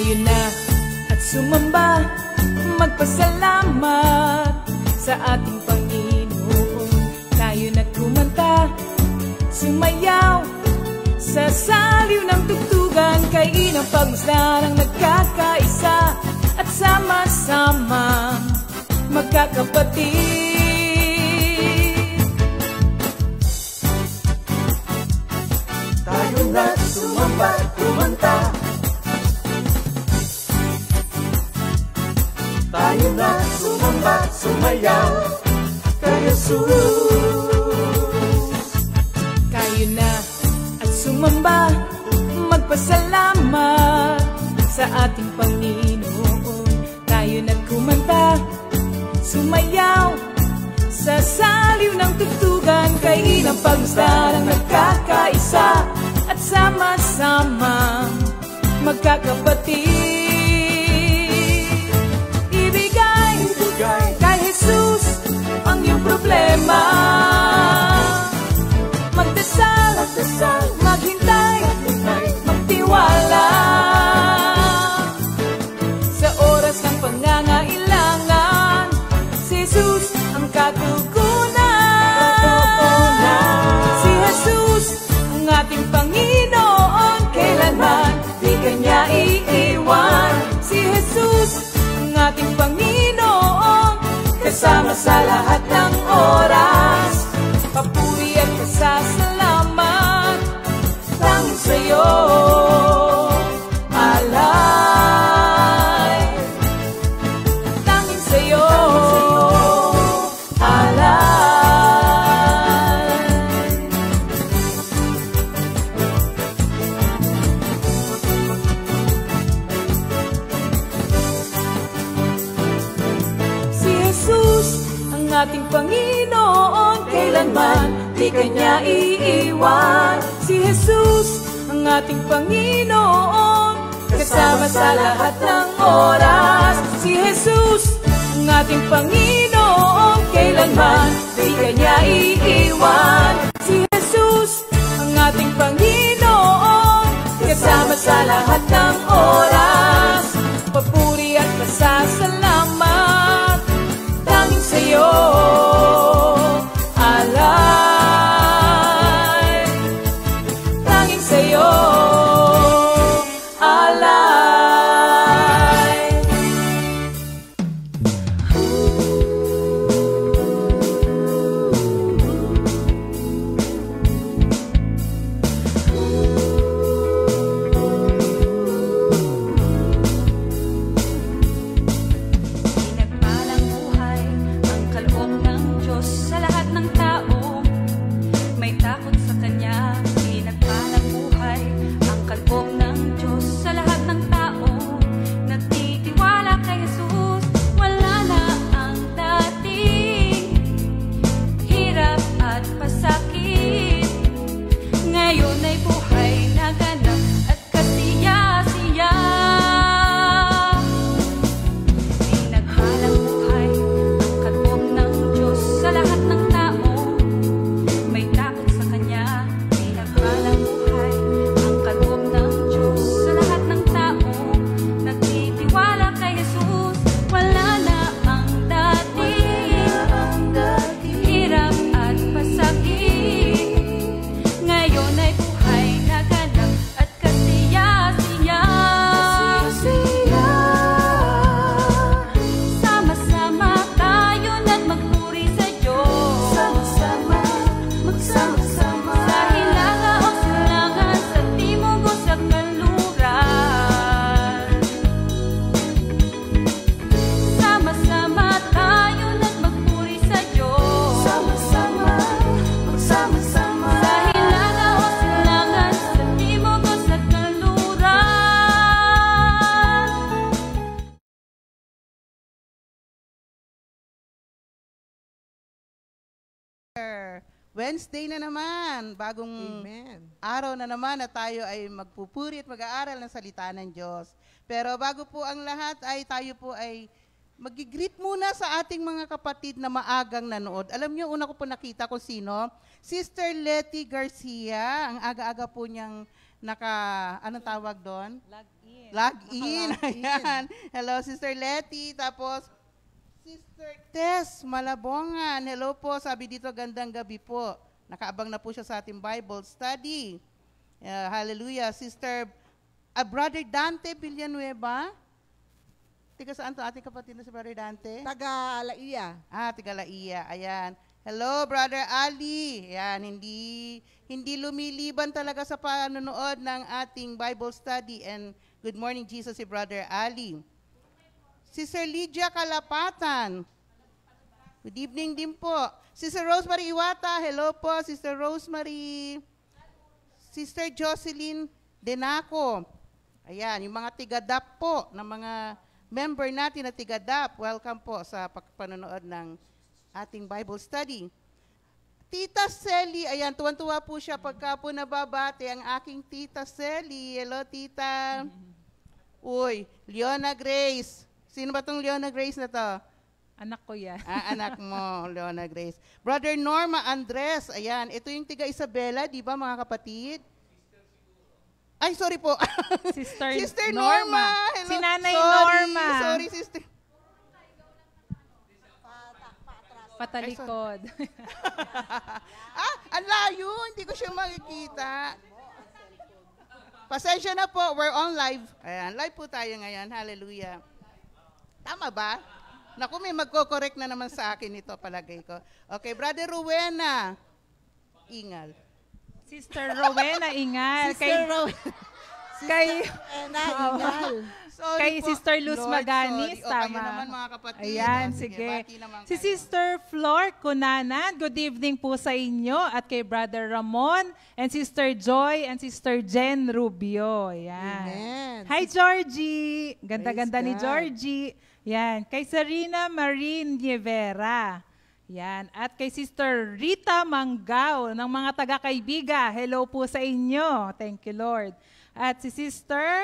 Tayo na at sumamba, magpasalamat sa ating Panginoon. Tayo na kumanta, sumayaw sa saliw ng tugtugan, kay inang pagmasdan ang nagkakaisa at sama-sama magkakapatid. Tayo na sumamba, kumanta. Tayo na sumamba, sumayaw kay Jesus. Tayo na at sumamba, magpasalamat sa ating Panginoon. Tayo na kumanta, sumayaw sa saliw ng tugtugan, kay inang pagmasdan ang nagkakaisa at sama-sama magkakapatid. Ibigay kay Jesus ang iyong problema. Magdasal, maghintay, magtiwala. Sa oras ng pangangailangan, si Jesus ang katugunan. Si Jesus ang ating Panginoon, kailanman di Kanya iiwan. Si Jesus ang ating Panginoon, kasama sa lahat ng oras. Papuri at pasasalamat tanging sa'yo, alay. Tanging sa'yo, alay. Si Jesus ang ating Panginoon, kailanman di Kanya iiwan. Si Jesus ang ating Panginoon, kasama sa lahat ng oras. Si Jesus ang ating Panginoon, kailanman di Kanya iiwan. Si Jesus ang ating Panginoon, kasama sa lahat ng oras. Papuri at pasasalamat tanging sa'yo, alay. Tanging sa'yo, alay. Pinagpalang buhay ang kaloob ng Diyos sa lahat ng tao. May takot sa Kanya. Pinagpalang buhay ang kaloob ng Diyos sa lahat ng tao. Nagtitiwala kay Jesus, wala na ang dating hirap at pasakit. Ngayon ay buhay na ganap at kasiya-siya. Pinagpalang buhay ang kaloob ng Diyos sa lahat ng tao. May takot sa Kanya. Pinagpalang buhay ang kaloob ng Diyos sa lahat ng tao. Nagtitiwala kay Jesus, wala na ang dating hirap at pasakit. Ngayon ay buhay na ganap at kasiya-siya. Sama-sama tayo na't magpuri sa Diyos. Magsama-sama sa hilaga o silangan, sa timog o sa kanluran. Sama-sama tayo na't magpuri sa Diyos. Sa hilaga o silangan, sa timog o sa kanluran. Wednesday na naman, bagong araw na naman na tayo ay magpupuri at mag-aaral ng salita ng Diyos. Pero bago po ang lahat ay tayo po ay mag-greet muna sa ating mga kapatid na maagang nanood. Alam niyo, una ko po nakita kung sino, Sister Letty Garcia, ang aga-aga po niyang anong tawag doon? Log-in. Log-in. Ayan. Hello, Sister Letty. Tapos, Sister Tess Malabongan. Hello po. Sabi dito, gandang gabi po. Nakaabang na po siya sa ating Bible study. Hallelujah. Sister, Brother Dante Villanueva. Tiga saan to ating kapatid na si Brother Dante? Taga Laia. Tiga Laia. Ayan. Hello, Brother Ali. Ayan, hindi lumiliban talaga sa panonood ng ating Bible study. And good morning, Jesus, si Brother Ali. Sister Lydia Kalapatan. Good evening din po. Sister Rosemary Iwata. Hello po, Sister Rosemary. Sister Jocelyn Denaco. Ayan, yung mga tigadap po, ng mga member natin na tigadap. Welcome po sa panonood ng ating Bible study. Tita Selly, ayan, tuwan-tuwa po siya pagka po nababate ang aking Tita Selly. Hello, Tita. Uy, Leona Grace. Sino ba tong Leona Grace na to? Anak ko yan. Anak mo, Leona Grace. Brother Norma Andres, ayan, ito yung tiga Isabela, di ba mga kapatid? Ay, sorry po. Sister Norma. Hello. Si Nanay Norma. Sorry, Sister. Patalikod. Ang layo, hindi ko siya makikita. Pasensya na po, we're on live. Ayan, live po tayo ngayon. Hallelujah. Tama ba? Naku, may magko-correct na naman sa akin ito, palagay ko. Okay, Brother Rowena. Ingal. Sister Rowena Ingal. Sister Rowena. Kay Ingal. Kay Sister Luz Lord, Maganis, sorry. Okay tama. naman mga kapatid. Ayan, sige. Bati naman Si kayo. Sister Flor Cunanan, good evening po sa inyo at kay Brother Ramon and Sister Joy and Sister Jen Rubio. Ayan. Amen. Hi, Georgie. Ganda-ganda Praise ni God. Georgie. Yan. Kay Serena Marine Nievera. Yan. At kay Sister Rita Manggao ng mga taga-kaibiga. Hello po sa inyo. Thank you, Lord. At si Sister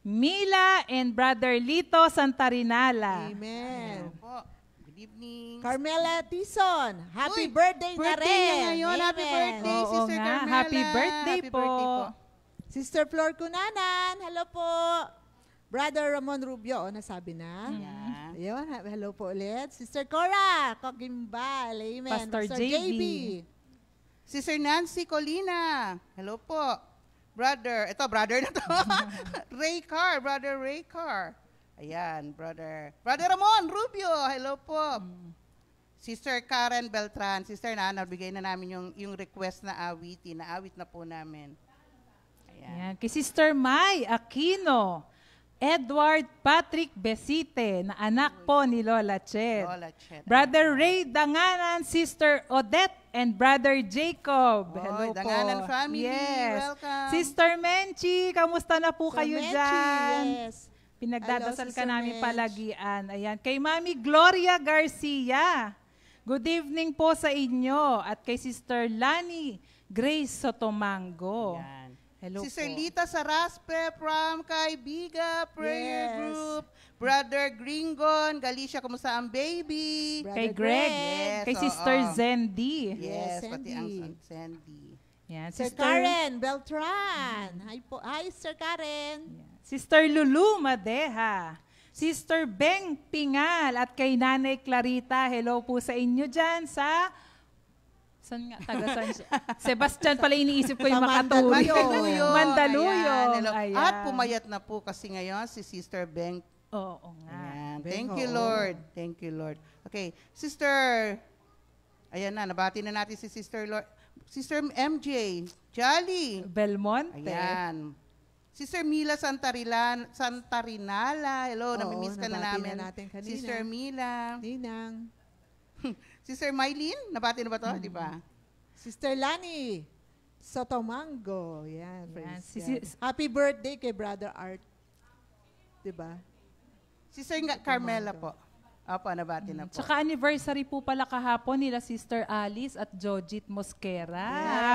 Mila and Brother Lito Santarinala. Amen. Po. Good evening. Carmela Tison, happy Uy, birthday na birthday niya rin. ngayon. Happy Amen. birthday, Oo Sister nga. Carmela. Happy birthday po. Sister Flor Cunanan, hello po. Brother Ramon Rubio, nasabi na. Yan. Ayun, hello po ulit. Sister Cora Cogimbal, amen. Pastor JB. Sister Nancy Colina. Hello po. Brother na to. Brother Ray Carr. Ayan, Brother Ramon Rubio. Hello po. Sister Karen Beltran. Sister Nana, bigay na namin yung request na awitin. Naawit na po namin. Ayan. Kay Sister Mai Aquino. Edward Patrick Besite, na anak po ni Lola Ched. Brother Ray Danganan, Sister Odette, and Brother Jacob. Hello po. Danganan family, yes. welcome. Sister Menchi, kamusta na po Sir kayo Menchi, dyan? yes. Pinagdadasal Hello, ka Sister namin Mench. palagian. Ayan. Kay Mami Gloria Garcia. Good evening po sa inyo. At kay Sister Lani Grace Sotomango. Ayan. Hello Sister po. Lita Saraspe from Kaibiga Prayer Yes. Group. Brother Gringon, Galicia, kumusta ang baby? Brother Kay Greg. Yes, Kay oo. Sister Zendi. Yes, Yes, pati ang Sandy. Sandy. Yan. Sir Karen Beltran. Hi po. Hi, Sir Karen. Sister Lulu Madeha. Sister Beng Pingal at kay Nanay Clarita. Hello po sa inyo dyan sa... Saan nga? Taga-san siya? Sebastian pala iniisip ko yung Sa makaturi. Mandaluyong. Mandaluyong. Ayan, hello. Ayan. At pumayat na po kasi ngayon si Sister Beng. Oo nga. Ayan. Beng, Thank you, oo. Lord. Thank you, Lord. Okay, Sister, ayan na, nabati na natin si Sister Lord. Sister MJ, Jolly. Belmonte. Ayan. Sister Mila Santarinala. Hello, Oo, namimiss ka na nabati namin. na natin kanina. Sister Mila. Ninang. Sister Mylene, nabati na ba to? Di ba? Sister Lani Sotomango. Yan. Yan. praise God. Happy birthday kay Brother Art. Diba? Sister Carmela po. Opo, nabati na po. Tsaka anniversary po pala kahapon nila Sister Alice at Jojit Mosquera.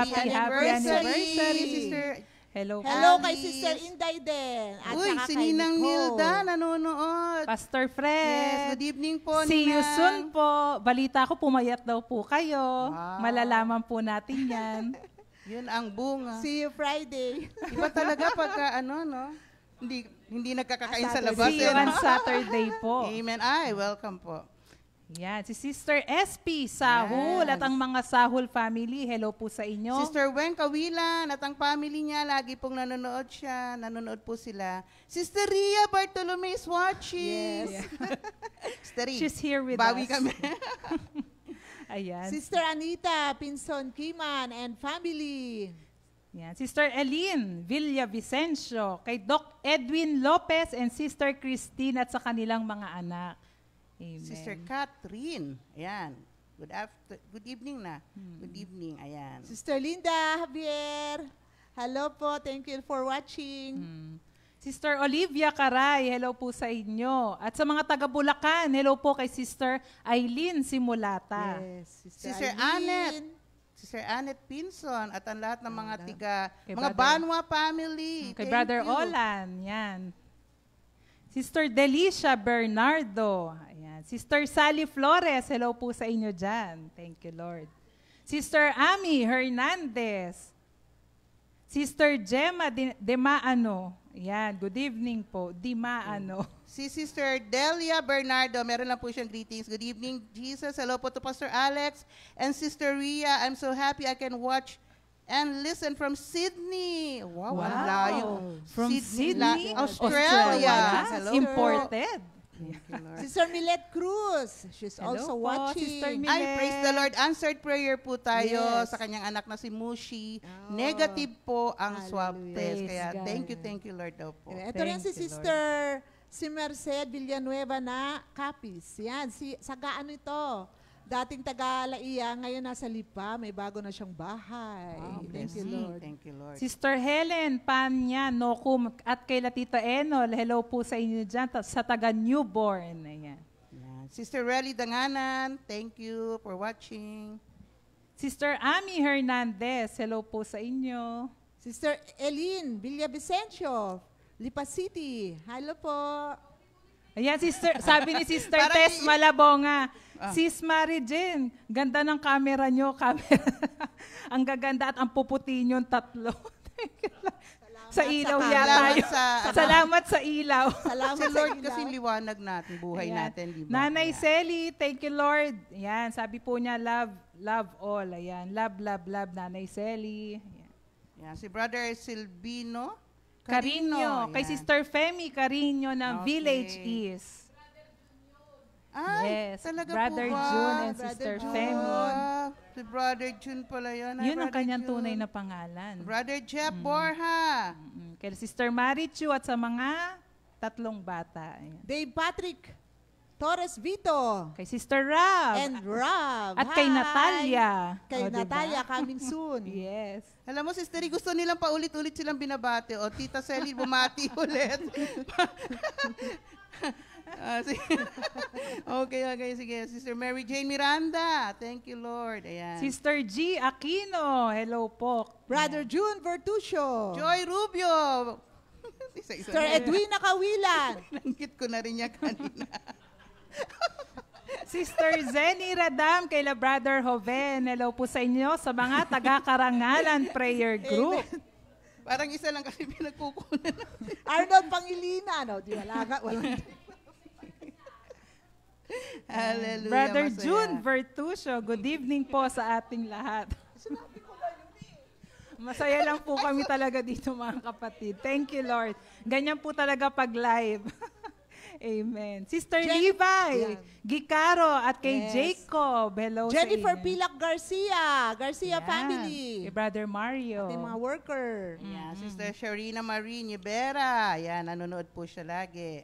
Happy anniversary. Sister. Hello po. Hello Alice. kay Sister Inday din. At Uy, saka si kay Ninang Nicole. Nilda nanonood. Pastor Fred. Yes, good evening po, See you Ninang. soon po. Balita ko, pumayat daw po kayo. Wow. Malalaman po natin yan. Yun ang bunga. See you Friday. Iba talaga pagka no? Hindi nagkakakain sa Saturday. labas. See you on Saturday po. Amen. Ay, welcome po. Yan, si Sister SP Sahul Yes. at ang mga Sahul family. Hello po sa inyo. Sister Wen Kawilan at ang family niya, lagi pong nanonood siya. Nanonood po sila. Sister Ria Bartolome is watching. Yes. Sister Ria, She's here with bawi us. kami. Ayan. Sister Anita Pinson Kiman and family. Yan. Sister Eileen Villavicencio, kay Doc Edwin Lopez and Sister Christine at sa kanilang mga anak. Amen. Sister Catherine. Ayan. Good evening na. Good evening. Ayan. Sister Linda Javier. Hello po. Thank you for watching. Sister Olivia Caray, hello po sa inyo. At sa mga taga Bulacan, hello po kay Sister Eileen Simulata. Yes. Sister Eileen. Sister Annette Pinson at ang lahat ng mga Kay mga Brother- Banwa family. Kay Thank Brother you. Olan, yan. Sister Delicia Bernardo. Ayan. Sister Sally Flores, hello po sa inyo dyan. Thank you, Lord. Sister Ami Hernandez. Sister Gemma Dimaano. Ayan, good evening po. Dimaano. Si Sister Delia Bernardo, meron lang po siyang greetings. Good evening, Jesus. Hello po to Pastor Alex and Sister Ria. I'm so happy I can watch and listen from Sydney. Wow, ang layo. From Sydney, Australia. Hello po. Imported. Thank you, Lord. Sister Milette Cruz. She's Hello also po, watching. Sister Ay, praise the Lord. Answered prayer po tayo Yes. sa kanyang anak na si Mushi. Oh. Negative po ang swab Hallelujah. test. Praise Kaya God. thank you, Lord daw po. Ito rin si Thank you, Sister si Merced Villanueva na Capiz. Yan, sa gaano ito? Dating taga-Laia, ngayon nasa Lipa, may bago na siyang bahay. Wow, Thank you, blessing. Lord. Thank you, Lord. Sister Helen Panya Nokum at kay Tita Enol, hello po sa inyo dyan sa taga Newborn. Ayan. Yan. Sister Relly Danganan, thank you for watching. Sister Ami Hernandez, hello po sa inyo. Sister Eileen Villavicencio, Lipa City. Hello po. Ayan, sister, sabi ni Sister Parang Tess Malabonga, Ah. Sis Mary Jane, ganda ng camera nyo, camera. Ang gaganda at ang puputi nyo tatlo. sa ilaw sa yata camera. yun. Sa- Salamat sa ilaw. Salamat Si sa Lord ilaw. kasi liwanag natin, buhay Ayan. natin, di ba? Nanay Ayan. Selly, thank you Lord. Ayan, sabi po niya, love all. Ayan, love, Nanay Selly. Ayan. Yan. Si Brother Silvino Carino, kay Ayan. Sister Femi Carino ng Okay. Village East. Ay, Yes, talaga Brother po ba? June and Brother Sister June. Femi. Ah, si Brother June pala yun. Ay, Yun ang Brother kanyang June. tunay na pangalan. Brother Jeff Borja. Kay Sister Marichu at sa mga tatlong bata. Ayan. Dave Patrick Torres Vito. Kay Sister Rab. And Rob. At kay Hi. Natalia. Kay O, diba? Natalia coming soon. Yes. Alam mo, Sister, gusto nilang paulit-ulit silang binabati. O, Tita Selly, bumati ulit. Okay, sige. Sister Mary Jane Miranda. Thank you, Lord. Ayan. Sister G. Aquino. Hello po. Brother June Vertucio. Joy Rubio. Isa-isa Sister na. Edwina Kawilan. Nanggit ko na rin niya kanina. Sister Zenny Radam, kay Brother Joven. Hello po sa inyo sa mga taga-Karangalan Prayer Group. Parang isa lang kasi pinagkukunan. Arnold Pangilinan. No, di wala ka. Walang Hallelujah. Brother masaya. June Vertucio, good evening po sa ating lahat. Masaya lang po kami talaga dito mga kapatid. Thank you, Lord. Ganyan po talaga pag live. Amen. Sister Levi, Yan. Gicaro at kay Yes. Jacob. Hello Jennifer sa inyo. Pilak Garcia. Garcia Yan. family. Kay Brother Mario. Ating mga worker. Ayan, Sister Sharina Marie Nivera. Ayan, nanonood po siya lagi.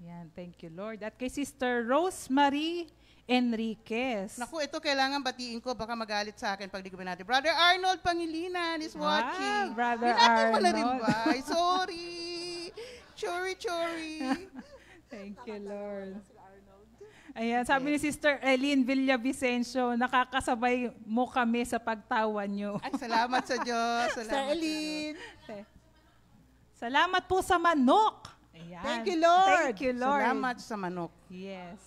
Yan, thank you, Lord. At kay Sister Rosemary Enriquez. Naku, ito kailangan batiin ko. Baka magalit sa akin pag di ko binati. Brother Arnold Pangilinan is watching. Brother Binati mo na rin Arnold. ba? Ay, sorry. Chori. Thank you, Lord. Ayan, sabi ni Sister Eileen Villavicencio, nakakasabay mo kami sa pagtawa nyo. Ay, salamat sa Diyos. Sister Salamat sa Diyos. Eileen. Salamat po sa manok. Ayan. Thank you, Lord. Thank you, Lord. Salamat sa manok. Yes.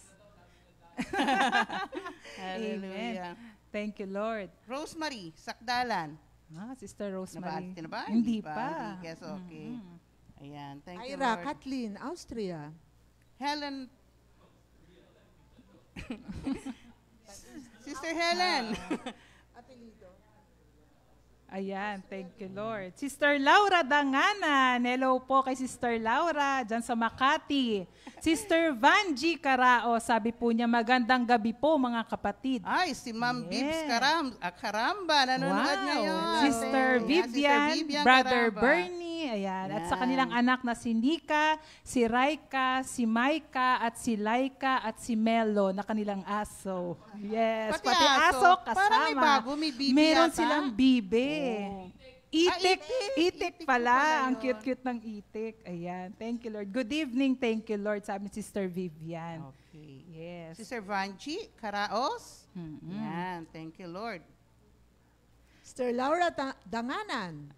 Hallelujah. Thank you, Lord. Rosemary, Sakdalan. Sister Rosemary. Nabati na ba? Hindi pa. Hindi, yes, okay. Ayan, thank you, Ira, Lord. Kathleen, Austria. Helen. Sister Helen. Ayan, thank you, Lord. Sister Laura Danganan. Hello po kay Sister Laura, dyan sa Makati. Sister Vanji Carao, sabi po niya, magandang gabi po mga kapatid. Ay, si Ma'am Bibs Caramba, nanonood ngayon. Sister Ayan, Vivian, Sister Vivian Brother Caramba. Bernie, ayan. At sa Ayan. kanilang anak na si Nika, si Raika, si Maika, at si Laika, at si Melo na kanilang aso. Yes, pati aso kasama. Parang may bago, may bibi Meron yata. silang bibe. Oh. Itik, Itik pala. pala Ang yun. cute-cute ng itik. Ayan, thank you, Lord. Good evening, thank you, Lord, sabi ni Sister Vivian. Okay. Yes. Sister Vanji Caraos. Yan, thank you, Lord. Sister Laura Danganan.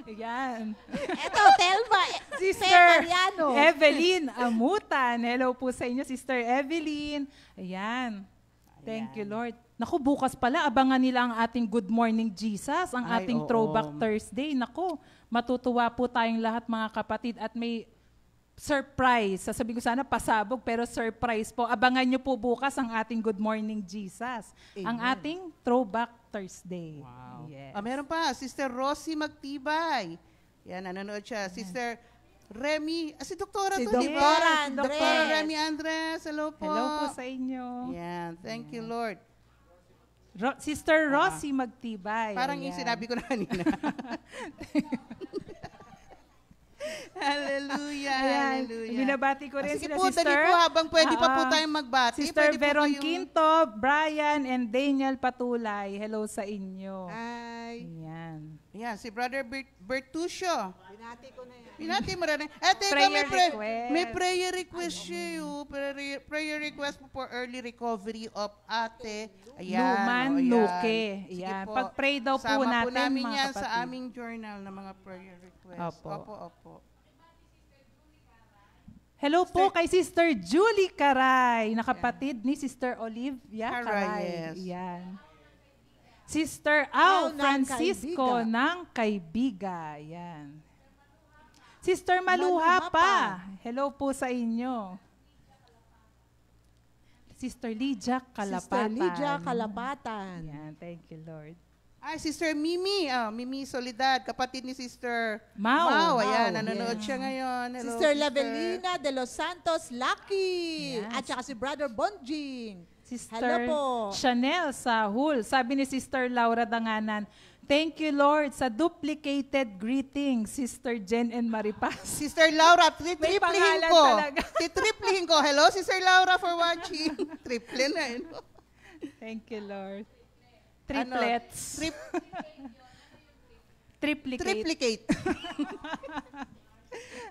Ayan. Eto, Telma. Sister Federiano. Evelyn Amutan. Hello po sa inyo, Sister Evelyn. Ayan. Thank you, Lord. Naku, bukas pala, abangan nila ang ating Good Morning Jesus, ang Ay, ating oo. Throwback Thursday. Naku, matutuwa po tayong lahat mga kapatid at may surprise. Sasabihin ko sana pasabog, pero surprise po. Abangan nyo po bukas ang ating Good Morning Jesus, ang ating Throwback Thursday. Wow. Yes. Meron pa, Sister Rosie Magtibay. Yan, nanonood siya. Sister Remy, si Doktora Si to, di ba? Doktora Si Andres. Doktora Remy Andres, hello po. Hello po sa inyo. Yan, thank you, Lord. Sister Rosie Magtibay. Parang yung Ayan. sinabi ko na kanina. Hallelujah, Ayan. hallelujah. Binabati ko rin Sige sila, po, Sister. dali po habang pwede pa po Oo. tayong magbati. Sister Pwede po Veron kayong- Quinto, Brian, and Daniel Patulay. Hello sa inyo. Ay, Ayan. Yan, si Brother Bertuccio. binati ko na yan. Pinati mo rin. Teka, Prayer request. may prayer request siya yun. Prayer request po for early recovery of ate. Ayan. Luman o, ayan. Luque. Sige Ayan. po. Pag-pray daw po Sama po natin, namin mga yan kapatid. sa aming journal ng mga prayer request. Opo. Opo. Hello po kay Sister Julie Caray, na kapatid ni Sister Olivia Caray, Caray. yes. Ayan. Sister Au ng Francisco Kaibiga. ng Kaibiga. Ayan. Sister Maluha Maluha pa. pa. Hello po sa inyo. Sister Lydia Kalapatan. Sister Lydia Kalapatan. Ayan, thank you, Lord. Ay, Sister Mimi. Mimi Solidad, kapatid ni Sister Mau. Ayan, Mau, nanonood yes. siya ngayon. Hello, Sister Lavelina de los Santos Lucky. Yes. At saka si Brother Bonjing. Sister Hello po. Chanel Sahul. Sabi ni Sister Laura Danganan, thank you, Lord, sa duplicated greetings, Sister Jen and Maripas. Sister Laura, triplihin pangalan ko. talaga. Titriplihin ko. Hello, Sister Laura for watching. Triple na yun. Thank you, Lord. Triplets. Triplicate. Triplicate.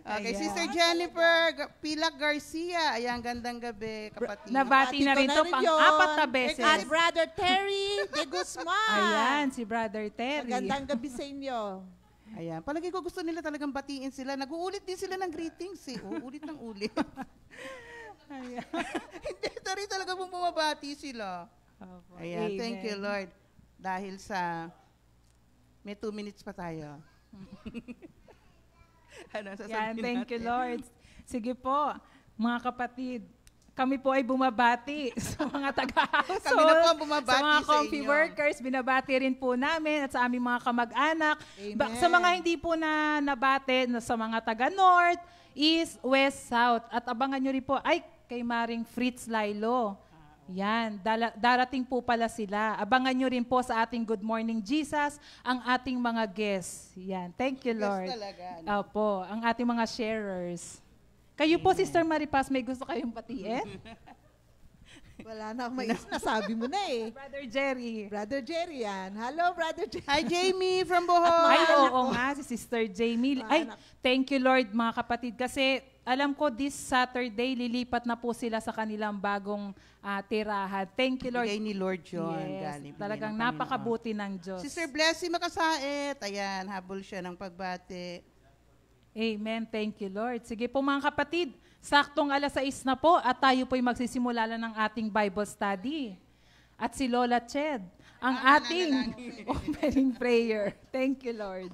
Okay, Ayan. Sister Jennifer Pilak Garcia. Ayan, gandang gabi, kapatid. Nabati na ko rin to yun. pang-apat na beses. At Brother Terry de Guzman. Ayan, si Brother Terry. Magandang gabi sa inyo. Ayan, palagi ko gusto nila talagang batiin sila. Nag-uulit din sila ng greetings eh. Ulit ng ulit. Ayan. Hindi, tari talaga pong bumabati sila. Opo. Ayan, Amen. thank you, Lord. Dahil sa... May 2 minutes pa tayo. Ano, Yan, sasabihin thank you, natin? Lord. Sige po, mga kapatid, kami po ay bumabati sa mga taga-household. Kami na po ang bumabati sa mga sa comfy inyo. workers, binabati rin po namin at sa aming mga kamag-anak. Amen. Sa mga hindi po na nabati, sa mga taga-north, east, west, south. At abangan nyo rin po, ay, kay Maring Fritz Lailo. Yan, darating po pala sila. Abangan nyo rin po sa ating Good Morning Jesus, ang ating mga guests. Yan, thank you, Guest Lord. talaga, ano? Opo, ang ating mga sharers. Kayo po, Sister Maripas, may gusto kayong patiin? Wala na akong maisip. Nasabi mo na eh. Brother Jerry. Brother Jerry yan. Hello, Brother Jerry. Hi, Jamie from Bohol. Ay, oo nga, si Sister Jamie. Mga Ay, anak. thank you, Lord, mga kapatid. Kasi alam ko, this Saturday, lilipat na po sila sa kanilang bagong tirahan. Thank you, Lord. Bigay ni Lord John. Yes, Galing, bigay talagang ng Panginoon. napakabuti ng Diyos. Sister Blessy Makasait. Ayan, habol siya ng pagbati. Amen. Thank you, Lord. Sige po mga kapatid, saktong 6:00 na po at tayo po'y magsisimula na ng ating Bible study. at si Lola Ched, ang ating opening prayer. Thank you, Lord.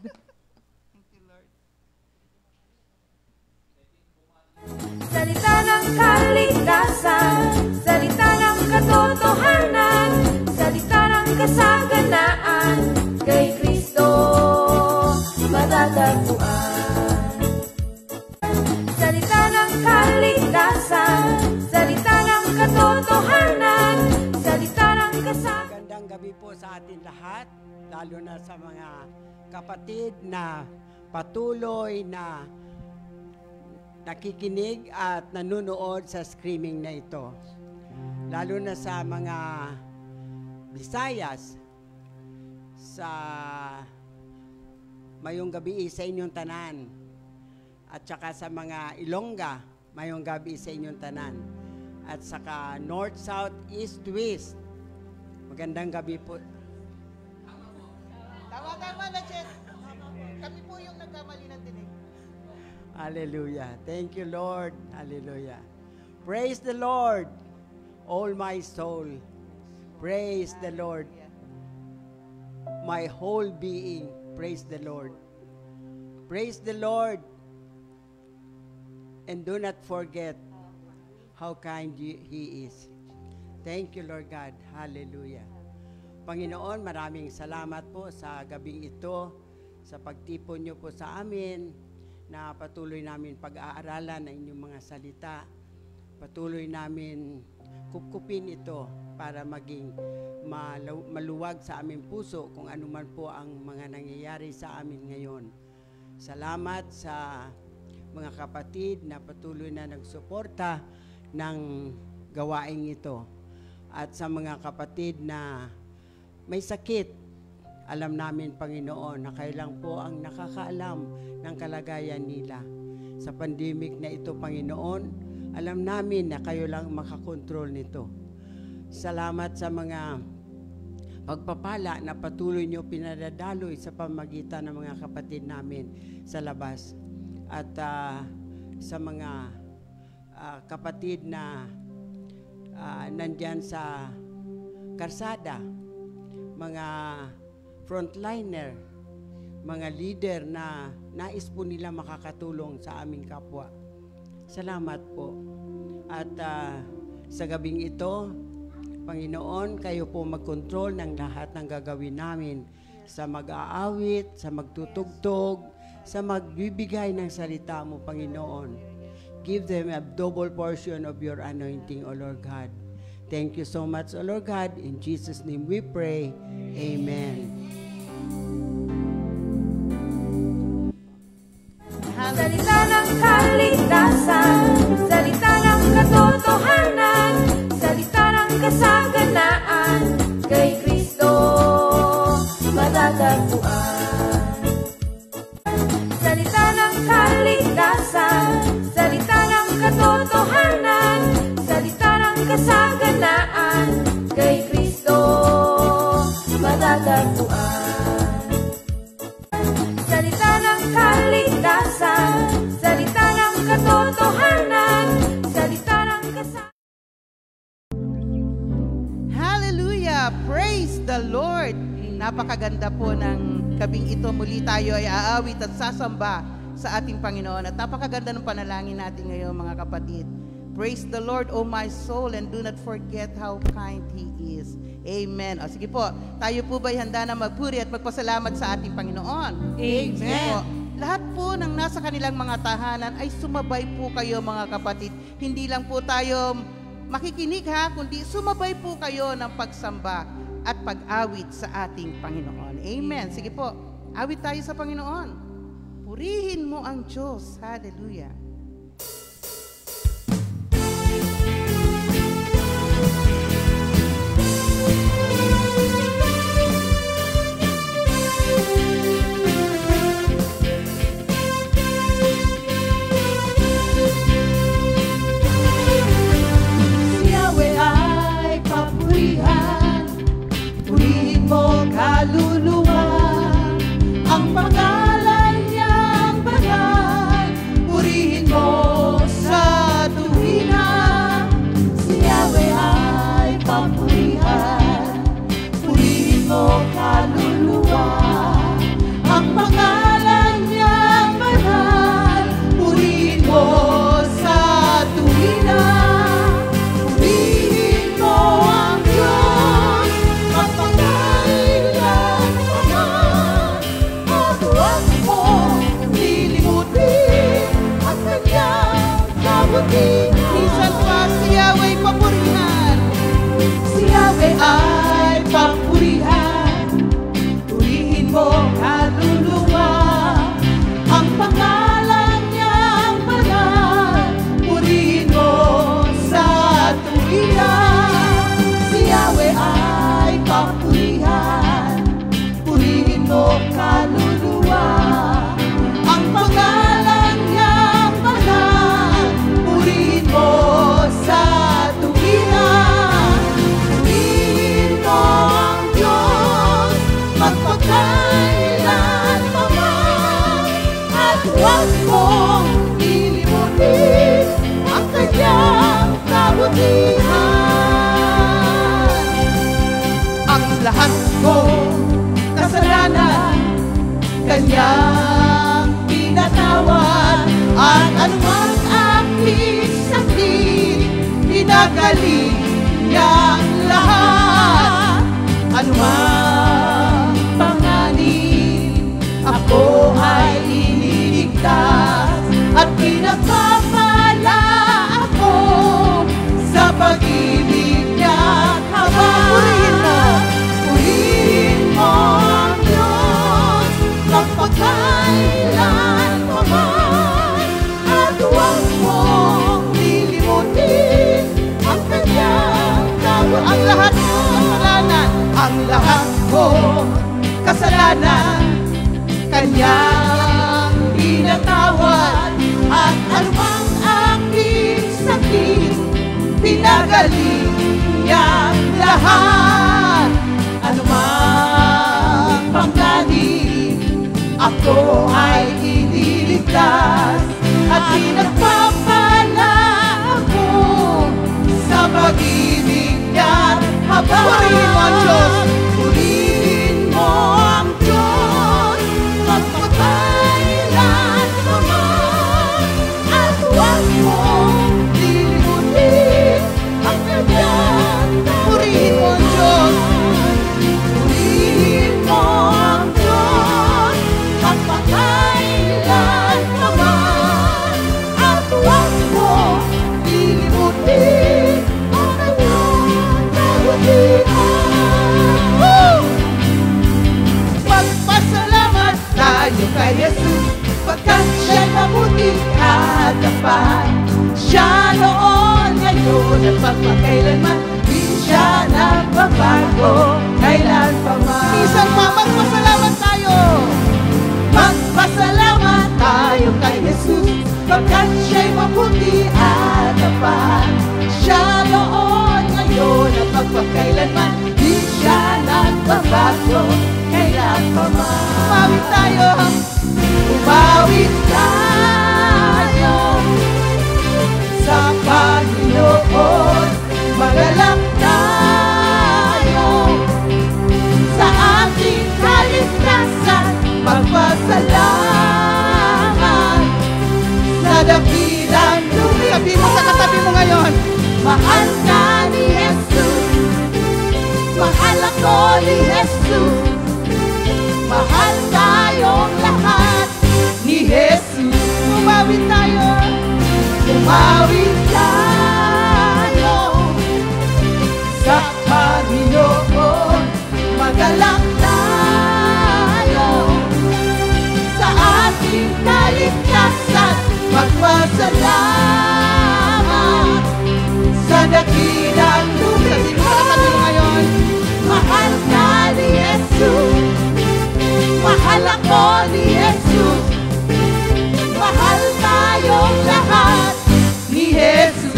Salita ng kaligtasan, salita ng katotohanan, salita ng kasaganaan, kay Kristo matatagpuan. Salita ng kaligtasan, salita ng katotohanan, salita ng kasaganaan. Magandang gabi po sa atin lahat, lalo na sa mga kapatid na patuloy na nakikinig at nanonood sa streaming na ito. Lalo na sa mga Visayas, sa mayong gabi sa inyong tanan. At saka sa mga Ilongga, mayong gabi sa inyong tanan. At saka North, South, East, West. Magandang gabi po. Tama na, Chet. Kami po yung nagkamali ng tinig. Hallelujah. Thank you, Lord. Hallelujah. Praise the Lord, all my soul. Praise the Lord. My whole being. Praise the Lord. Praise the Lord. And do not forget how kind He is. Thank you, Lord God. Hallelujah. Panginoon, maraming salamat po sa gabing ito, sa pagtipon niyo po sa amin, na patuloy namin pag-aaralan ng inyong mga salita. Patuloy namin kupkupin ito para maging maluwag sa aming puso kung ano man po ang mga nangyayari sa amin ngayon. Salamat sa mga kapatid na patuloy na nagsuporta ng gawaing ito. At sa mga kapatid na may sakit, alam namin, Panginoon, na kayo lang po ang nakakaalam ng kalagayan nila. Sa pandemic na ito, Panginoon, alam namin na kayo lang makakontrol nito. Salamat sa mga pagpapala na patuloy niyo pinadadaloy sa pamagitan ng mga kapatid namin sa labas. At sa mga kapatid na nandyan sa karsada, mga frontliner, mga leader na nais po nila makakatulong sa aming kapwa. Salamat po. At sa gabing ito, Panginoon, kayo po magkontrol ng lahat ng gagawin namin sa mag-aawit, sa magtutugtog, sa magbibigay ng salita mo, Panginoon. Give them a double portion of your anointing, O Lord God. Thank you so much, O Lord God. In Jesus' name we pray. Amen. Salita ng kaligtasan, salita ng katotohanan, salita ng kasaganaan, kay Kristo matatagpuan. Salita ng kaligtasan, salita ng katotohanan, salita ng kasaganaan, kay Kristo matatagpuan. Salita ng kaligtasan, salita ng katotohanan, salita ng kasaganaan. Hallelujah! Praise the Lord! Napakaganda po ng gabing ito. Muli tayo ay aawit at sasamba sa ating Panginoon. At napakaganda ng panalangin natin ngayon, mga kapatid. Praise the Lord, O my soul, and do not forget how kind He is. Amen. O sige po, tayo po ba'y handa na magpuri at magpasalamat sa ating Panginoon? Amen. Sige po. Lahat po ng nasa kanilang mga tahanan ay sumabay po kayo, mga kapatid. Hindi lang po tayo makikinig kundi sumabay po kayo ng pagsamba at pag-awit sa ating Panginoon. Amen. Sige po, awit tayo sa Panginoon. Purihin mo ang Diyos. Hallelujah. Kaluluwa, ang pangalan niyang banal, purihin mong lilimutin ang kanyang kabutihan. Ang lahat kong kasalanan kanyang pinatawad, at anumang aking sakit pinagaling niyang lahat. Anumang panganib ako ay iniligtas, at pinagpapala ako sa pag-ibig niya. Purihin mo ang Diyos magpakailan pa man, at huwag mong lilimutin ang kanyang tawag. Ang lahat kong kasalanan kanyang pinatawad, at anumang aking sakit pinagaling niyang lahat. Anumang panganib ako ay iniligtas, at pinagpapala ako sa pag-ibig niya. Purihin mo ang Diyos, purihin mo ang Diyos magpakailan pa man, at huwag mong lilimutin ang kanyang tawag. Purihin mo ang Diyos, purihin mo ang Diyos magpakailan pa man, at huwag mong lilimutin ang kanyang kabutihan. Magpasalamat tayo kay Jesus, pagkat siya'y mabuti at tapat. Siya noon, ngayon at magpakailanman, di siya nagbabago kailanpaman. Isang pa, magpasalamat tayo. Magpasalamat tayo kay Jesus, pagkat siya'y mabuti at tapat. Siya noon, ngayon at magpakailanman, di siya nagbabago kailanpaman. Umawit tayo, umawit tayo sa Panginoon, magalak tayo sa ating kaligtasan, magpasalamat sa dakilang lumikha. Sabi mo sa katabi mo ngayon, mahal ka ni Jesus, mahal ako ni Jesus, mahal tayong lahat ni Jesus. Umawit tayo, umawit tayo sa Panginoon, magalak tayo sa ating kaligtasan, magpasalamat sa dakilang lumikha. Sabi mo sa katabi mo ngayon, mahal ka ni Jesus, mahal ako ni Jesus, mahal tayong lahat ni Jesus.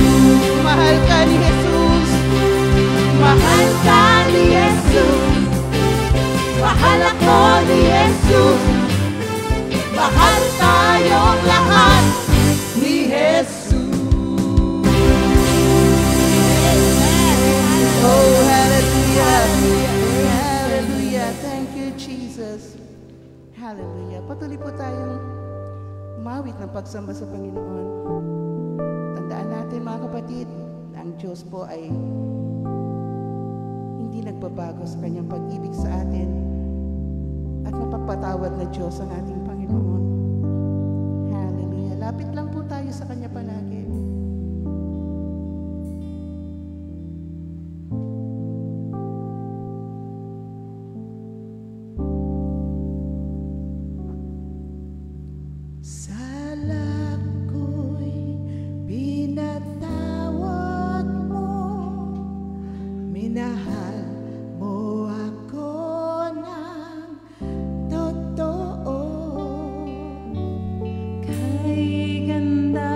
Mahal ka ni Jesus, mahal ka ni Jesus, mahal ako ni Jesus, mahal tayong lahat ni Jesus. Oh, hallelujah. Hallelujah. Thank you, Jesus. Hallelujah. Patuloy po tayong umawit ng pagsamba sa Panginoon. Tandaan natin mga kapatid, na ang Diyos po ay hindi nagbabago sa kanyang pag-ibig sa atin, at mapagpatawad na Diyos ang ating Panginoon. Hallelujah. Lapit lang po tayo sa Kanya palagi. Salak ko'y pinatawad mo, minahal mo ako ng totoo. Kay ganda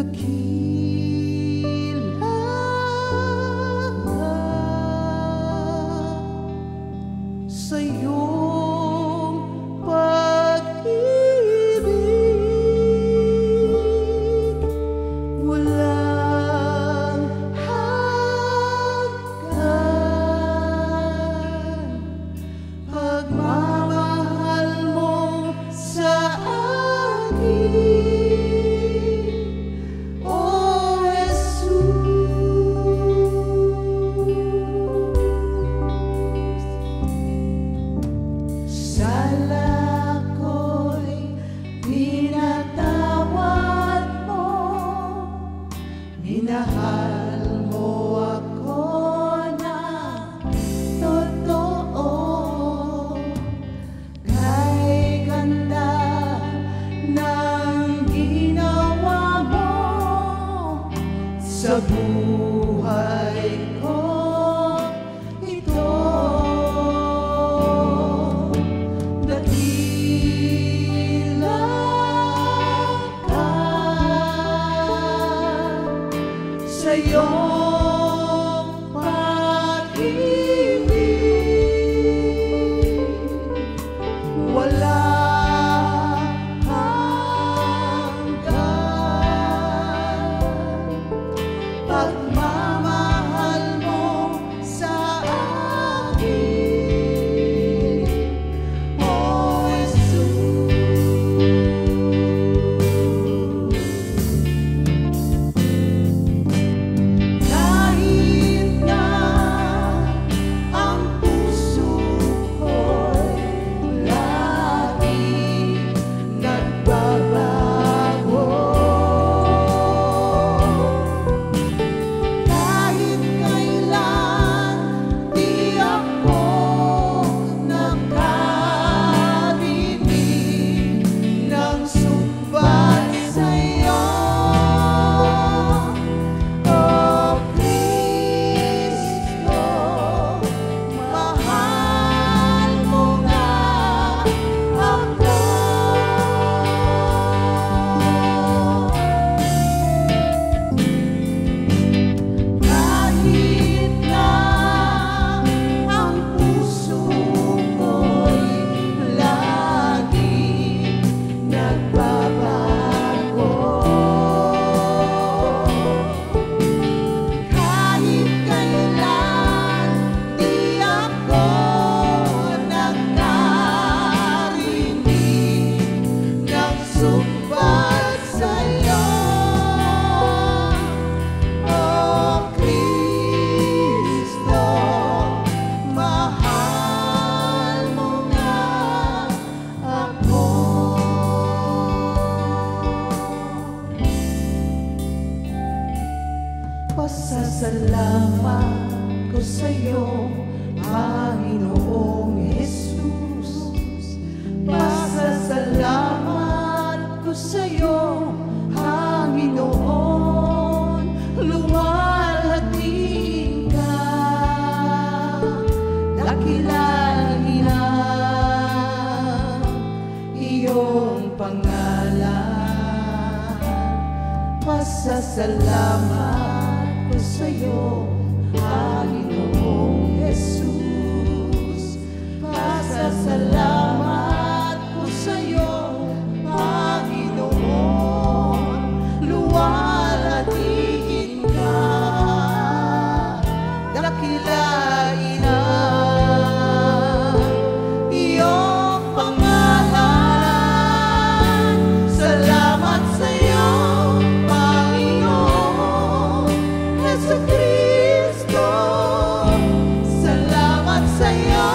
Dakila ka sa iyong pag-ibig, walang hanggan. Pagmamahal mo sa akin, O Jesus. Sala ko'y pinatawad mo, minahal mo ako na totoo. Kay ganda ng ginawa mo sa buhay ko ito. Dakila ka sa iyong pag-ibig, wala hanggan. Pagmamahal mo sa akin, O Jesus. Kahit na ang puso ko'y laging nagbabago, kahit kailan di ako nakarinig ng sumbat sa'yo, O Kristo, mahal mo nga ako. Kahit na ang puso ko'y laging nagbabago, kahit kailan di ako nakarinig ng sumbat sa'yo, O Kristo, mahal mo nga ako. Pasasalamat ko sa'yo, Panginoong Jesus. Pasasalamat ko sa'yo, Panginoon. Luwalhati ka, dakilahin ang iyong pangalan. Pasasalamat ko sa'yo, Panginoong Jesus. Pasasalamat ko sa'yo, Panginoon. Luwalhatiin ka, dakilain ang iyong pangalan. Salamat sa'yo, Panginoon Jesucristo. Salamat sa'yo,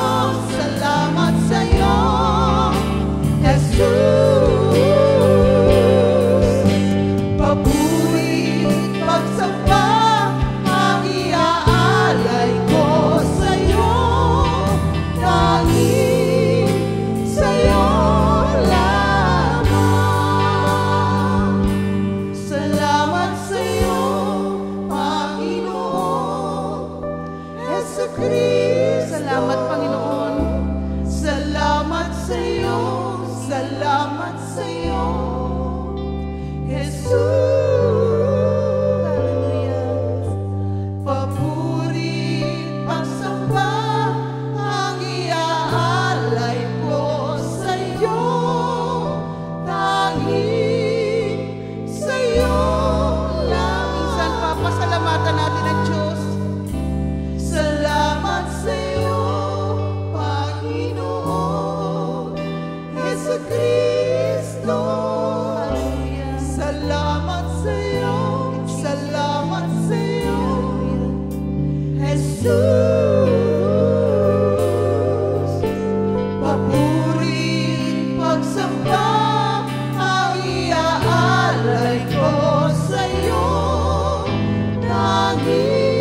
Jesus. Papuri, pagsamba, ang iaalay ko sa'yo. Tanging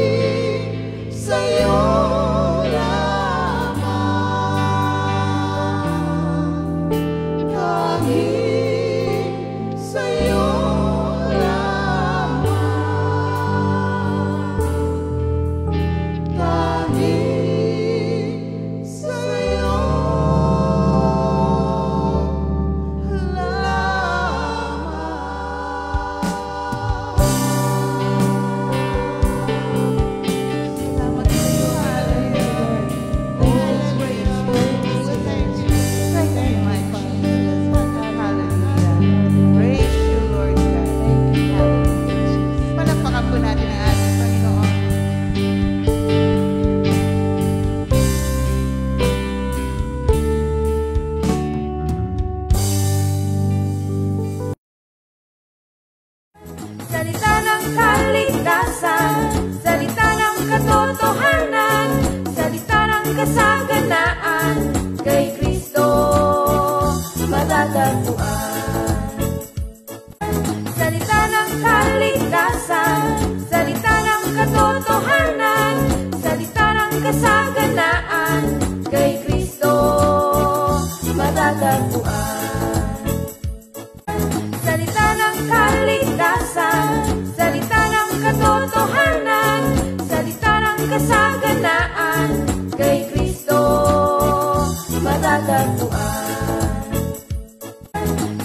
sa'yo lamang. Tanging sa'yo lamang. Tanging sa'yo Salamat sa iyo, hallelujah. Oh, praise you. Thank you. Thank you, my Jesus. Hallelujah. Praise you, Lord God. Thank you, hallelujah. Palakpakan po natin ang ating Panginoon. Salita ng kaligtasan, salita ng katotohanan, salita ng kasaganaan, kay Kristo matatagpuan. Salita ng kaligtasan, salita ng katotohanan, salita ng kasaganaan, kay Kristo matatagpuan. Salita ng kaligtasan, salita ng katotohanan, salita ng kasaganaan, kay Kristo matatagpuan.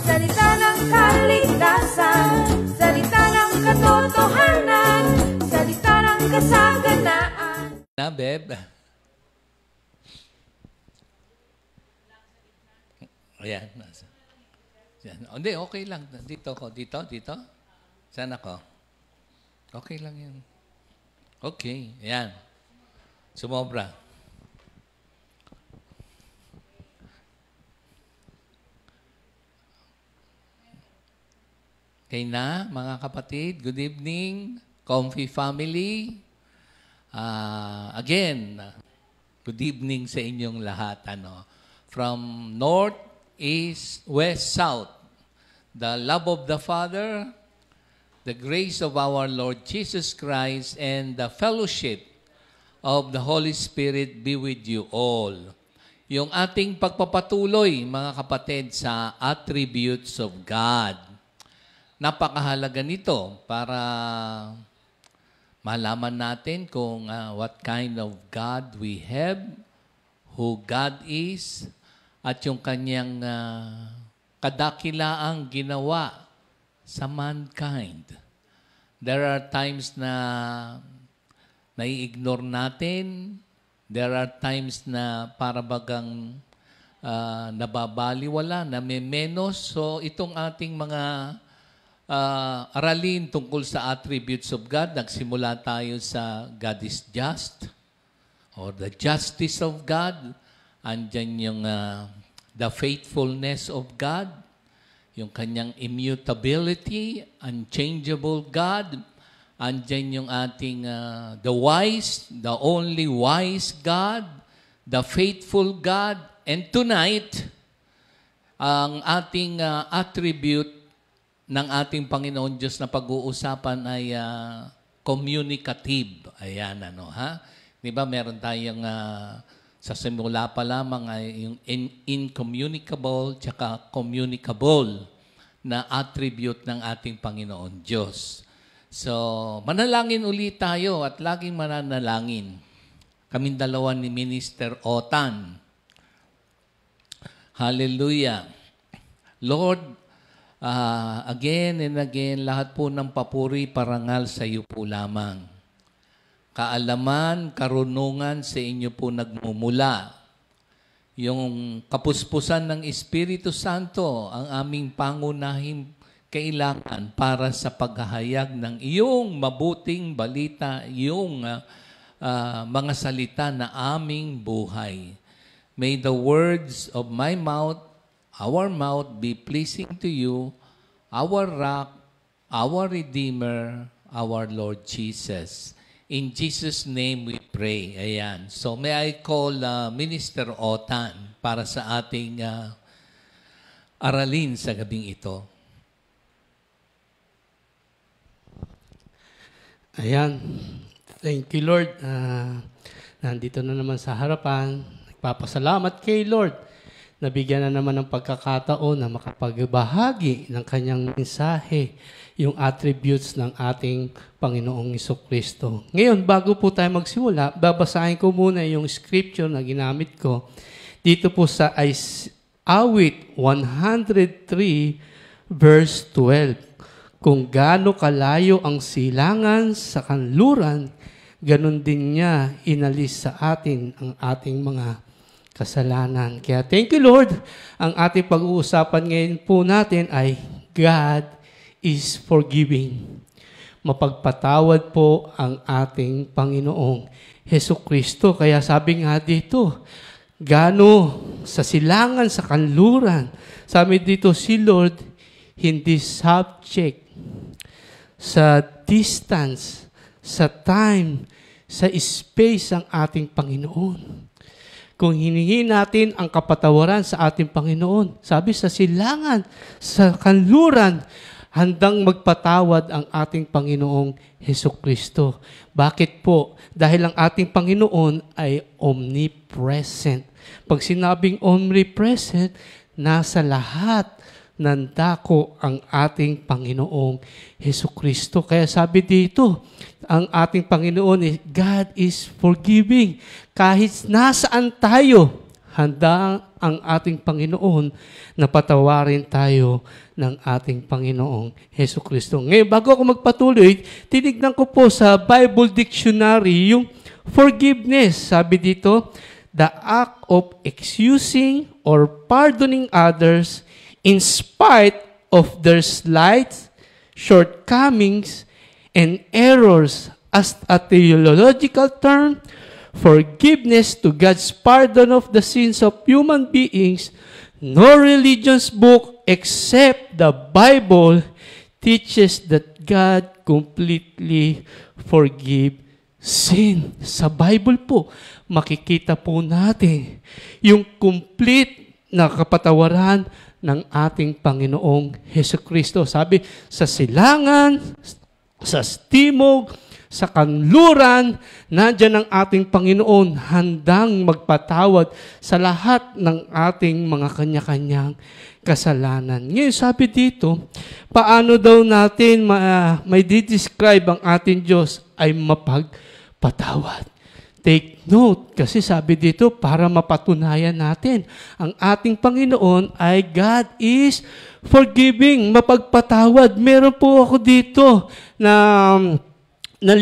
Salita ng kaligtasan, salita ng katotohanan, salita ng kasaganaan. Na, Beb? Ayan. Yan. Oh, hindi, okay lang. Dito ko. Dito? Saan ako? Okay lang yan. Okay. Ayan. Sumobra. Okay na, mga kapatid. Good evening. Comfy family. Again, good evening sa inyong lahat. From north, east, west, south. The love of the Father, the grace of our Lord Jesus Christ, and the fellowship of the Holy Spirit be with you all. Yung ating pagpapatuloy, mga kapatid, sa attributes of God. Napakahalaga nito para malaman natin kung what kind of God we have, who God is, at yung kanyang kadakilaang ginawa sa mankind. There are times na nai-ignore natin. There are times na para bagang nababaliwala, name-menos. So itong ating mga aralin tungkol sa attributes of God, nagsimula tayo sa God is just or the justice of God. Andyan yung the faithfulness of God, yung kanyang immutability, unchangeable God. Andyan yung ating the wise, the only wise God, the faithful God. And tonight, ang ating attribute ng ating Panginoon Diyos na pag-uusapan ay communicative. Ayan, Di ba meron tayong sa simula pa lamang ay yung incommunicable tsaka communicable na attribute ng ating Panginoon Diyos. So, manalangin ulit tayo at laging mananalangin. Kaming dalawa ni Minister Otan. Hallelujah. Lord, again and again, lahat po ng papuri, parangal sa iyo po lamang. Kaalaman, karunungan sa inyo po nagmumula. Yung kapuspusan ng Espiritu Santo, ang aming pangunahing kailangan para sa paghahayag ng iyong mabuting balita, iyong mga salita na aming buhay. May the words of my mouth, our mouth be pleasing to you, our rock, our Redeemer, our Lord Jesus. In Jesus' name we pray. Ayan. So may I call Minister Otan para sa ating aralin sa gabing ito. Ayan. Thank you, Lord. Nandito na naman sa harapan. Nagpapasalamat kay Lord. Nabigyan na naman ng pagkakataon na makapagbahagi ng kanyang mensahe, yung attributes ng ating Panginoong Jesucristo. Ngayon, bago po tayo magsimula, babasahin ko muna yung scripture na ginamit ko. Dito po sa Awit 103 verse 12. Kung gaano kalayo ang silangan sa kanluran, ganun din niya inalis sa atin ang ating mga kasalanan. Kaya thank you, Lord. Ang ating pag-uusapan ngayon po natin ay God is forgiving. Mapagpatawad po ang ating Panginoong Jesucristo. Kaya sabi nga dito, gaano sa silangan sa kanluran. Sabi dito, si Lord hindi subject sa distance, sa time, sa space ang ating Panginoon. Kung hiningi natin ang kapatawaran sa ating Panginoon, sabi sa silangan, sa kanluran, handang magpatawad ang ating Panginoong Jesucristo. Bakit po? Dahil ang ating Panginoon ay omnipresent. Pag sinabing omnipresent, nasa lahat ng dako ang ating Panginoong Jesucristo. Kaya sabi dito, ang ating Panginoon, God is forgiving. Kahit nasaan tayo, handa ang ating Panginoon na patawarin tayo ng ating Panginoong Jesucristo. Ngayon, bago ako magpatuloy, tinignan ko po sa Bible Dictionary yung forgiveness. Sabi dito, the act of excusing or pardoning others in spite of their slights, shortcomings, and errors. As a theological term, forgiveness to God's pardon of the sins of human beings, no religion's book except the Bible teaches that God completely forgives sin. Sa Bible po, makikita po natin yung complete na kapatawaran ng ating Panginoong Jesucristo. Sabi, sa silangan, sa timog, sa kanluran, nandiyan ang ating Panginoon handang magpatawad sa lahat ng ating mga kanya-kanyang kasalanan. Ngayon, sabi dito, paano daw natin may describe ang ating Diyos ay mapagpatawad? Take note, kasi sabi dito, para mapatunayan natin, ang ating Panginoon ay God is forgiving, mapagpatawad. Meron po ako dito na 5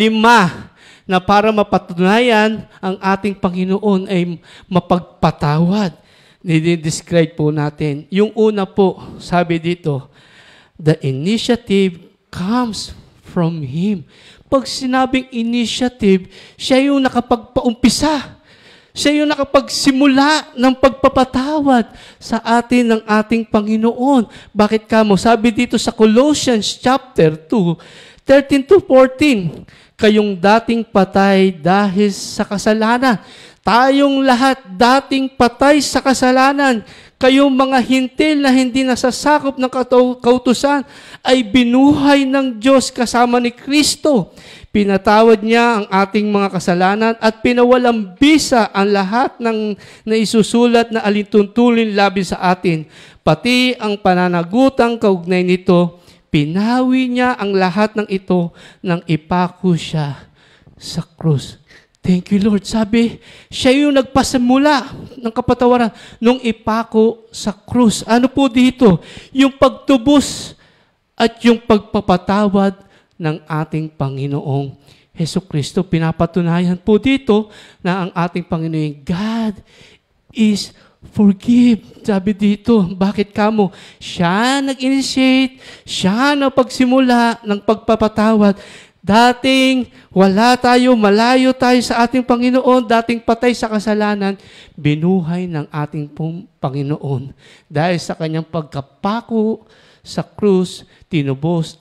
na para mapatunayan ang ating Panginoon ay mapagpatawad. Nidescribe po natin. Yung una po, sabi dito, the initiative comes from Him. Pag sinabing initiative, siya yung nakapagpaumpisa. Siya yung nakapagsimula ng pagpapatawad sa atin ng ating Panginoon. Bakit kamo? Sabi dito sa Colossians chapter 2, 13 to 14, kayong dating patay dahil sa kasalanan. Tayong lahat dating patay sa kasalanan. Kayong mga hintil na hindi nasasakop ng kautusan ay binuhay ng Diyos kasama ni Kristo. Pinatawad niya ang ating mga kasalanan at pinawalang bisa ang lahat ng naisusulat na alintuntulin labi sa atin. Pati ang pananagutang kaugnay nito, pinawi niya ang lahat ng ito nang ipako siya sa krus. Thank you, Lord. Sabi, siya yung nagpasimula ng kapatawaran nung ipako sa krus. Ano po dito? Yung pagtubos at yung pagpapatawad ng ating Panginoong Jesucristo. Pinapatunayan po dito na ang ating Panginoon, God is forgive. Sabi dito, bakit kamo? Siya nag-initiate, siya napagsimula ng pagpapatawad. Dating wala tayo, malayo tayo sa ating Panginoon, dating patay sa kasalanan, binuhay ng ating Panginoon. Dahil sa kanyang pagkapako sa krus, tinubos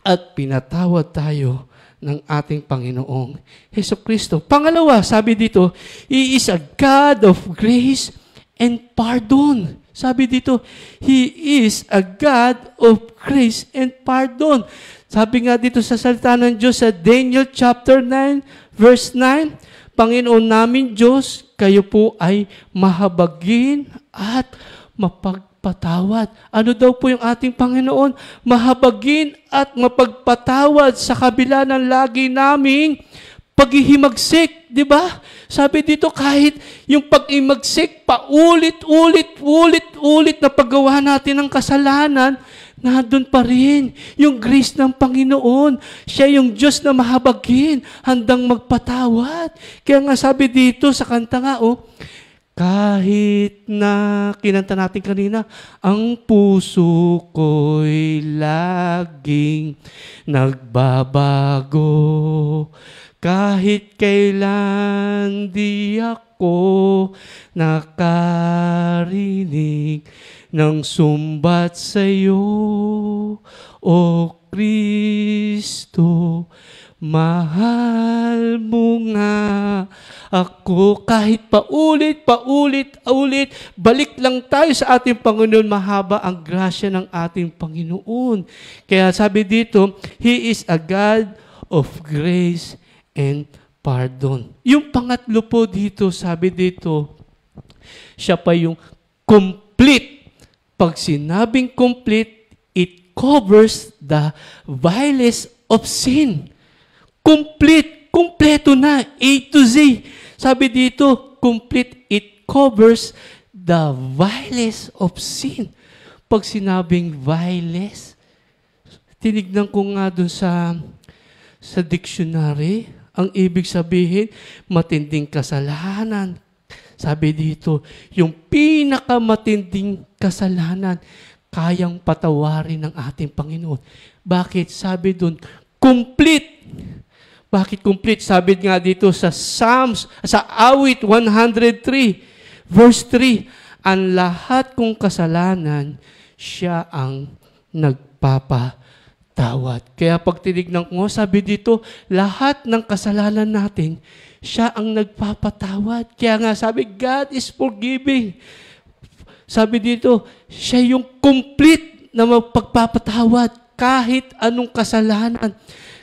at pinatawad tayo ng ating Panginoong Hesukristo. Pangalawa, sabi dito, He is a God of grace and pardon. Sabi dito, He is a God of grace and pardon. Sabi nga dito sa salita ng Diyos sa Daniel chapter 9, verse 9, Panginoon namin Diyos, kayo po ay mahabagin at mapagpatawad. Ano daw po yung ating Panginoon? Mahabagin at mapagpatawad sa kabila ng lagi naming paghihimagsik, di ba? Sabi dito, kahit yung paghimagsik, paulit-ulit na paggawa natin ng kasalanan, nandun pa rin yung grace ng Panginoon. Siya yung Diyos na mahabagin, handang magpatawad. Kaya nga sabi dito sa kanta nga, kahit na kinanta natin kanina, ang puso ko'y laging nagbabago. Kahit kailan di ako nakarinig ng sumbat sa iyo, O Kristo, mahal mo nga ako. Kahit paulit, balik lang tayo sa ating Panginoon, mahaba ang grasya ng ating Panginoon. Kaya sabi dito, He is a God of grace and pardon. Yung pangatlo po dito, sabi dito, siya pa yung complete. Pag sinabing complete, it covers the vilest of sin. Complete, kompleto na, A to Z. Sabi dito, complete, it covers the vilest of sin. Pag sinabing vilest, tinignan ko nga dun sa dictionary, ang ibig sabihin, matinding kasalanan. Sabi dito, yung pinakamatinding kasalanan, kayang patawarin ng ating Panginoon. Bakit? Sabi dun, complete. Bakit complete? Sabi nga dito sa Awit 103, verse 3, ang lahat kong kasalanan, siya ang nagpapatawad. Kaya pag tinignan ko, sabi dito, lahat ng kasalanan natin, siya ang nagpapatawad. Kaya nga sabi, God is forgiving. Sabi dito, siya yung complete na magpagpapatawad. Kahit anong kasalanan,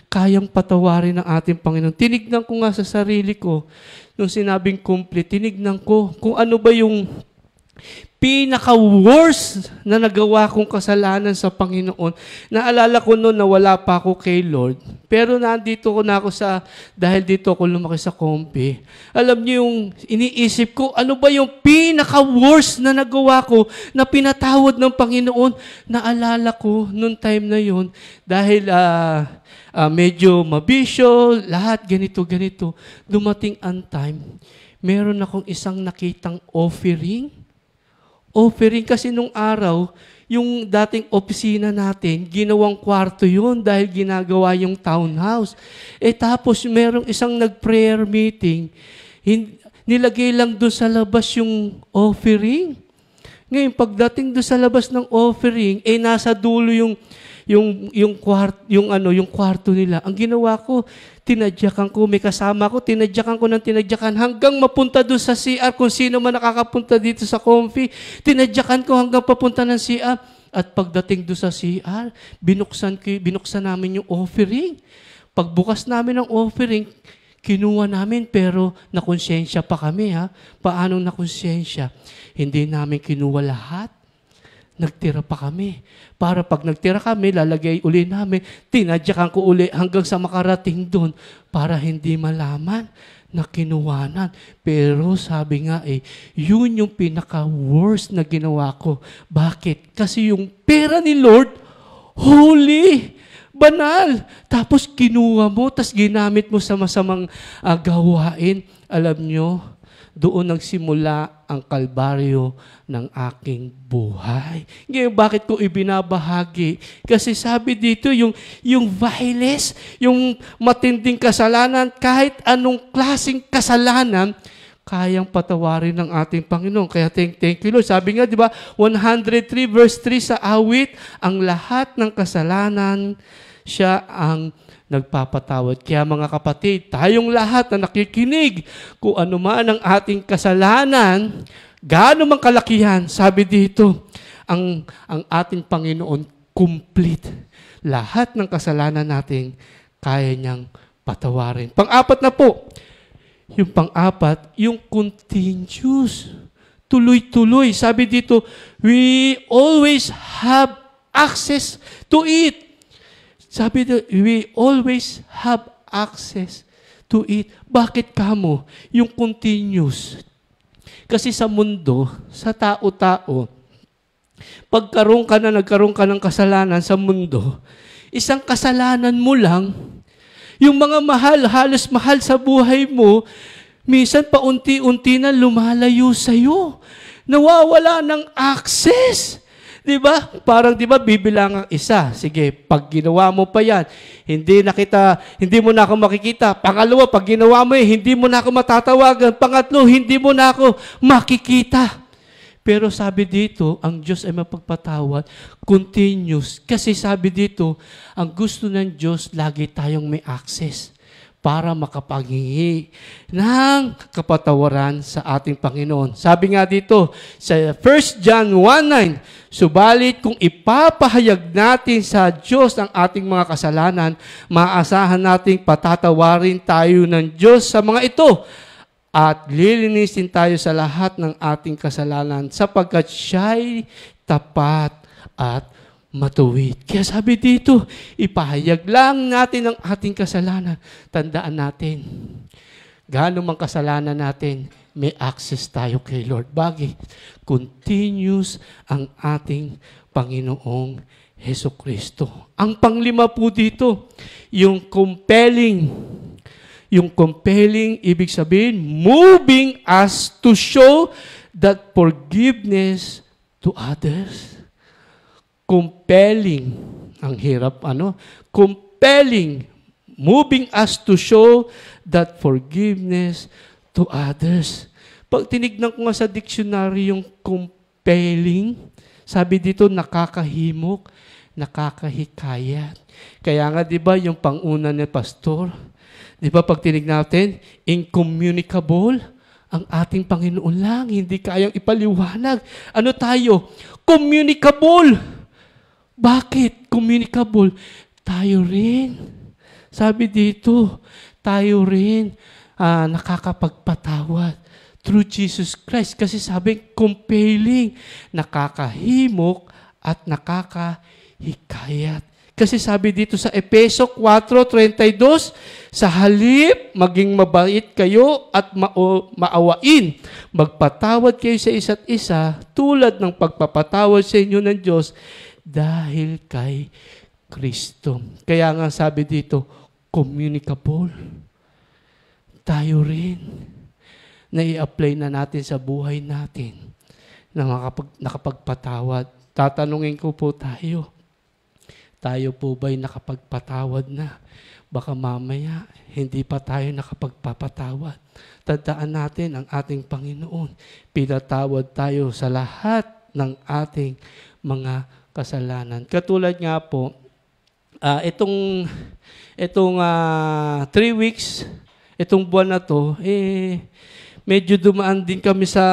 kayang patawarin ng ating Panginoon. Tinignan ko nga sa sarili ko, nung sinabing complete, tinignan ko kung ano ba yung pinaka-worst na nagawa kong kasalanan sa Panginoon. Naalala ko noon na wala pa ako kay Lord. Pero nandito ko na ako dahil dito ako lumaki sa Compe. Alam niyo yung iniisip ko, ano ba yung pinaka-worst na nagawa ko na pinatawad ng Panginoon? Naalala ko noong time na yun, dahil medyo mabisyo, lahat ganito. Dumating ang time, meron akong isang nakitang offering kasi nung araw, yung dating opisina natin, ginawang kwarto yun dahil ginagawa yung townhouse. Tapos merong isang nag-prayer meeting, nilagay lang doon sa labas yung offering. Ngayon, pagdating doon sa labas ng offering, nasa dulo yung kwarto nila. Ang ginawa ko, tinadyakan ko, may kasama ko, tinadyakan hanggang mapunta doon sa CR, kung sino man nakakapunta dito sa Comfy, tinadyakan ko hanggang papunta ng CR. At pagdating doon sa CR, binuksan namin yung offering. Pagbukas namin ng offering, kinuha namin, pero nakonsensya pa kami. Paano nakonsensya? Hindi namin kinuha lahat. Nagtira pa kami. Para pag nagtira kami, lalagay uli namin, tinadyakan ko uli hanggang sa makarating doon para hindi malaman na kinuwanan. Pero sabi nga yun yung pinaka-worst na ginawa ko. Bakit? Kasi yung pera ni Lord, holy, banal. Tapos kinuha mo, tapos ginamit mo sa masamang gawain. Alam nyo, doon nagsimula ang kalbaryo ng aking buhay. Ngayon, bakit ko ibinabahagi? Kasi sabi dito, yung violence, yung matinding kasalanan, kahit anong klaseng kasalanan, kayang patawarin ng ating Panginoon. Kaya thank you Lord. Sabi nga, di ba, 103 verse 3 sa awit, ang lahat ng kasalanan Siya ang nagpapatawad. Kaya mga kapatid, tayong lahat na nakikinig, kung ano man ang ating kasalanan, gaano mang kalakihan, sabi dito, ang ating Panginoon complete. Lahat ng kasalanan natin, kaya niyang patawarin. Pang-apat na po, yung continuous, tuloy-tuloy. Sabi dito, we always have access to it. Sabi dito, we always have access to it. Bakit kamo? Yung continuous. Kasi sa mundo, sa tao-tao, nagkaroon ka ng kasalanan sa mundo, isang kasalanan mo lang, yung mga halos mahal sa buhay mo, minsan paunti-unti na lumalayo sa'yo. Nawawala ng access. Diba? Parang diba bibilang ang isa. Sige, pag ginawa mo pa yan, hindi mo na ako makikita. Pangalawa, pag ginawa mo hindi mo na ako matatawagan. Pangatlo, hindi mo na ako makikita. Pero sabi dito, ang Diyos ay mapagpatawad, continuous. Kasi sabi dito, ang gusto ng Diyos, lagi tayong may access para makapaghingi ng kapatawaran sa ating Panginoon. Sabi nga dito, sa 1 John 1:9, subalit kung ipapahayag natin sa Diyos ang ating mga kasalanan, maasahan nating patatawarin tayo ng Diyos sa mga ito at lilinisin tayo sa lahat ng ating kasalanan sapagkat siya'y tapat at matuwid. Kaya sabi dito, ipahayag lang natin ang ating kasalanan. Tandaan natin, gaano mang kasalanan natin, may access tayo kay Lord. Bakit? Continuous ang ating Panginoong Hesukristo. Ang panglima po dito, yung compelling. Yung compelling, ibig sabihin, moving us to show that forgiveness to others. Compelling. Ang hirap, compelling. Moving us to show that forgiveness to others. Pag tinignan ko nga sa dictionary yung compelling, sabi dito, nakakahimok, nakakahikayat. Kaya nga, di ba, yung panguna ni pastor, di ba, pag tinignan natin, incommunicable, ang ating Panginoon lang, hindi kayang ipaliwanag. Ano tayo? Communicable. Bakit communicable? Tayo rin. Sabi dito, tayo rin nakakapagpatawad through Jesus Christ. Kasi sabi, compelling, nakakahimok at nakakahikayat. Kasi sabi dito sa Efeso 4:32, sa halip, maging mabait kayo at maawain. Magpatawad kayo sa isa't isa tulad ng pagpapatawad sa inyo ng Diyos dahil kay Kristo. Kaya nga sabi dito, communicable. Tayo rin. Nai-apply na natin sa buhay natin na nakapagpatawad. Tatanungin ko po tayo po ba'y nakapagpatawad na? Baka mamaya, hindi pa tayo nakapagpapatawad. Tandaan natin ang ating Panginoon. Pinatawad tayo sa lahat ng ating mga kasalanan. Katulad nga po, itong 3 weeks, itong buwan na to, medyo dumaan din kami sa,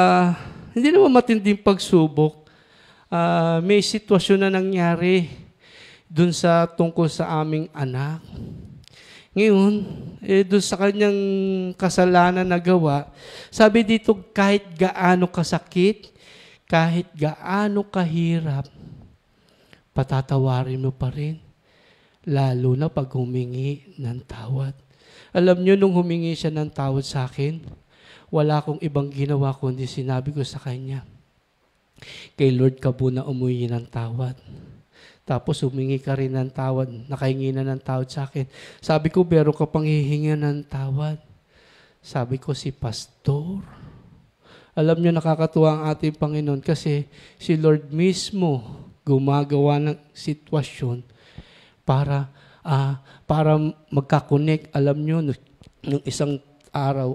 hindi naman matinding pagsubok. May sitwasyon na nangyari dun sa tungkol sa aming anak. Ngayon, dun sa kanyang kasalanan na gawa, sabi dito, kahit gaano kasakit, kahit gaano kahirap, patatawarin mo pa rin. Lalo na pag humingi ng tawad. Alam nyo, nung humingi siya ng tawad sa akin, wala akong ibang ginawa kundi sinabi ko sa kanya, kay Lord ka po na umuwi ng tawad. Tapos humingi ka rin ng tawad, nakahingi na ng tawad sa akin. Sabi ko, pero ka pang hihinga ng tawad. Sabi ko, si pastor. Alam nyo, nakakatuwa ang ating Panginoon kasi si Lord mismo gumagawa ng sitwasyon para magkakonek. Alam nyo, nung isang araw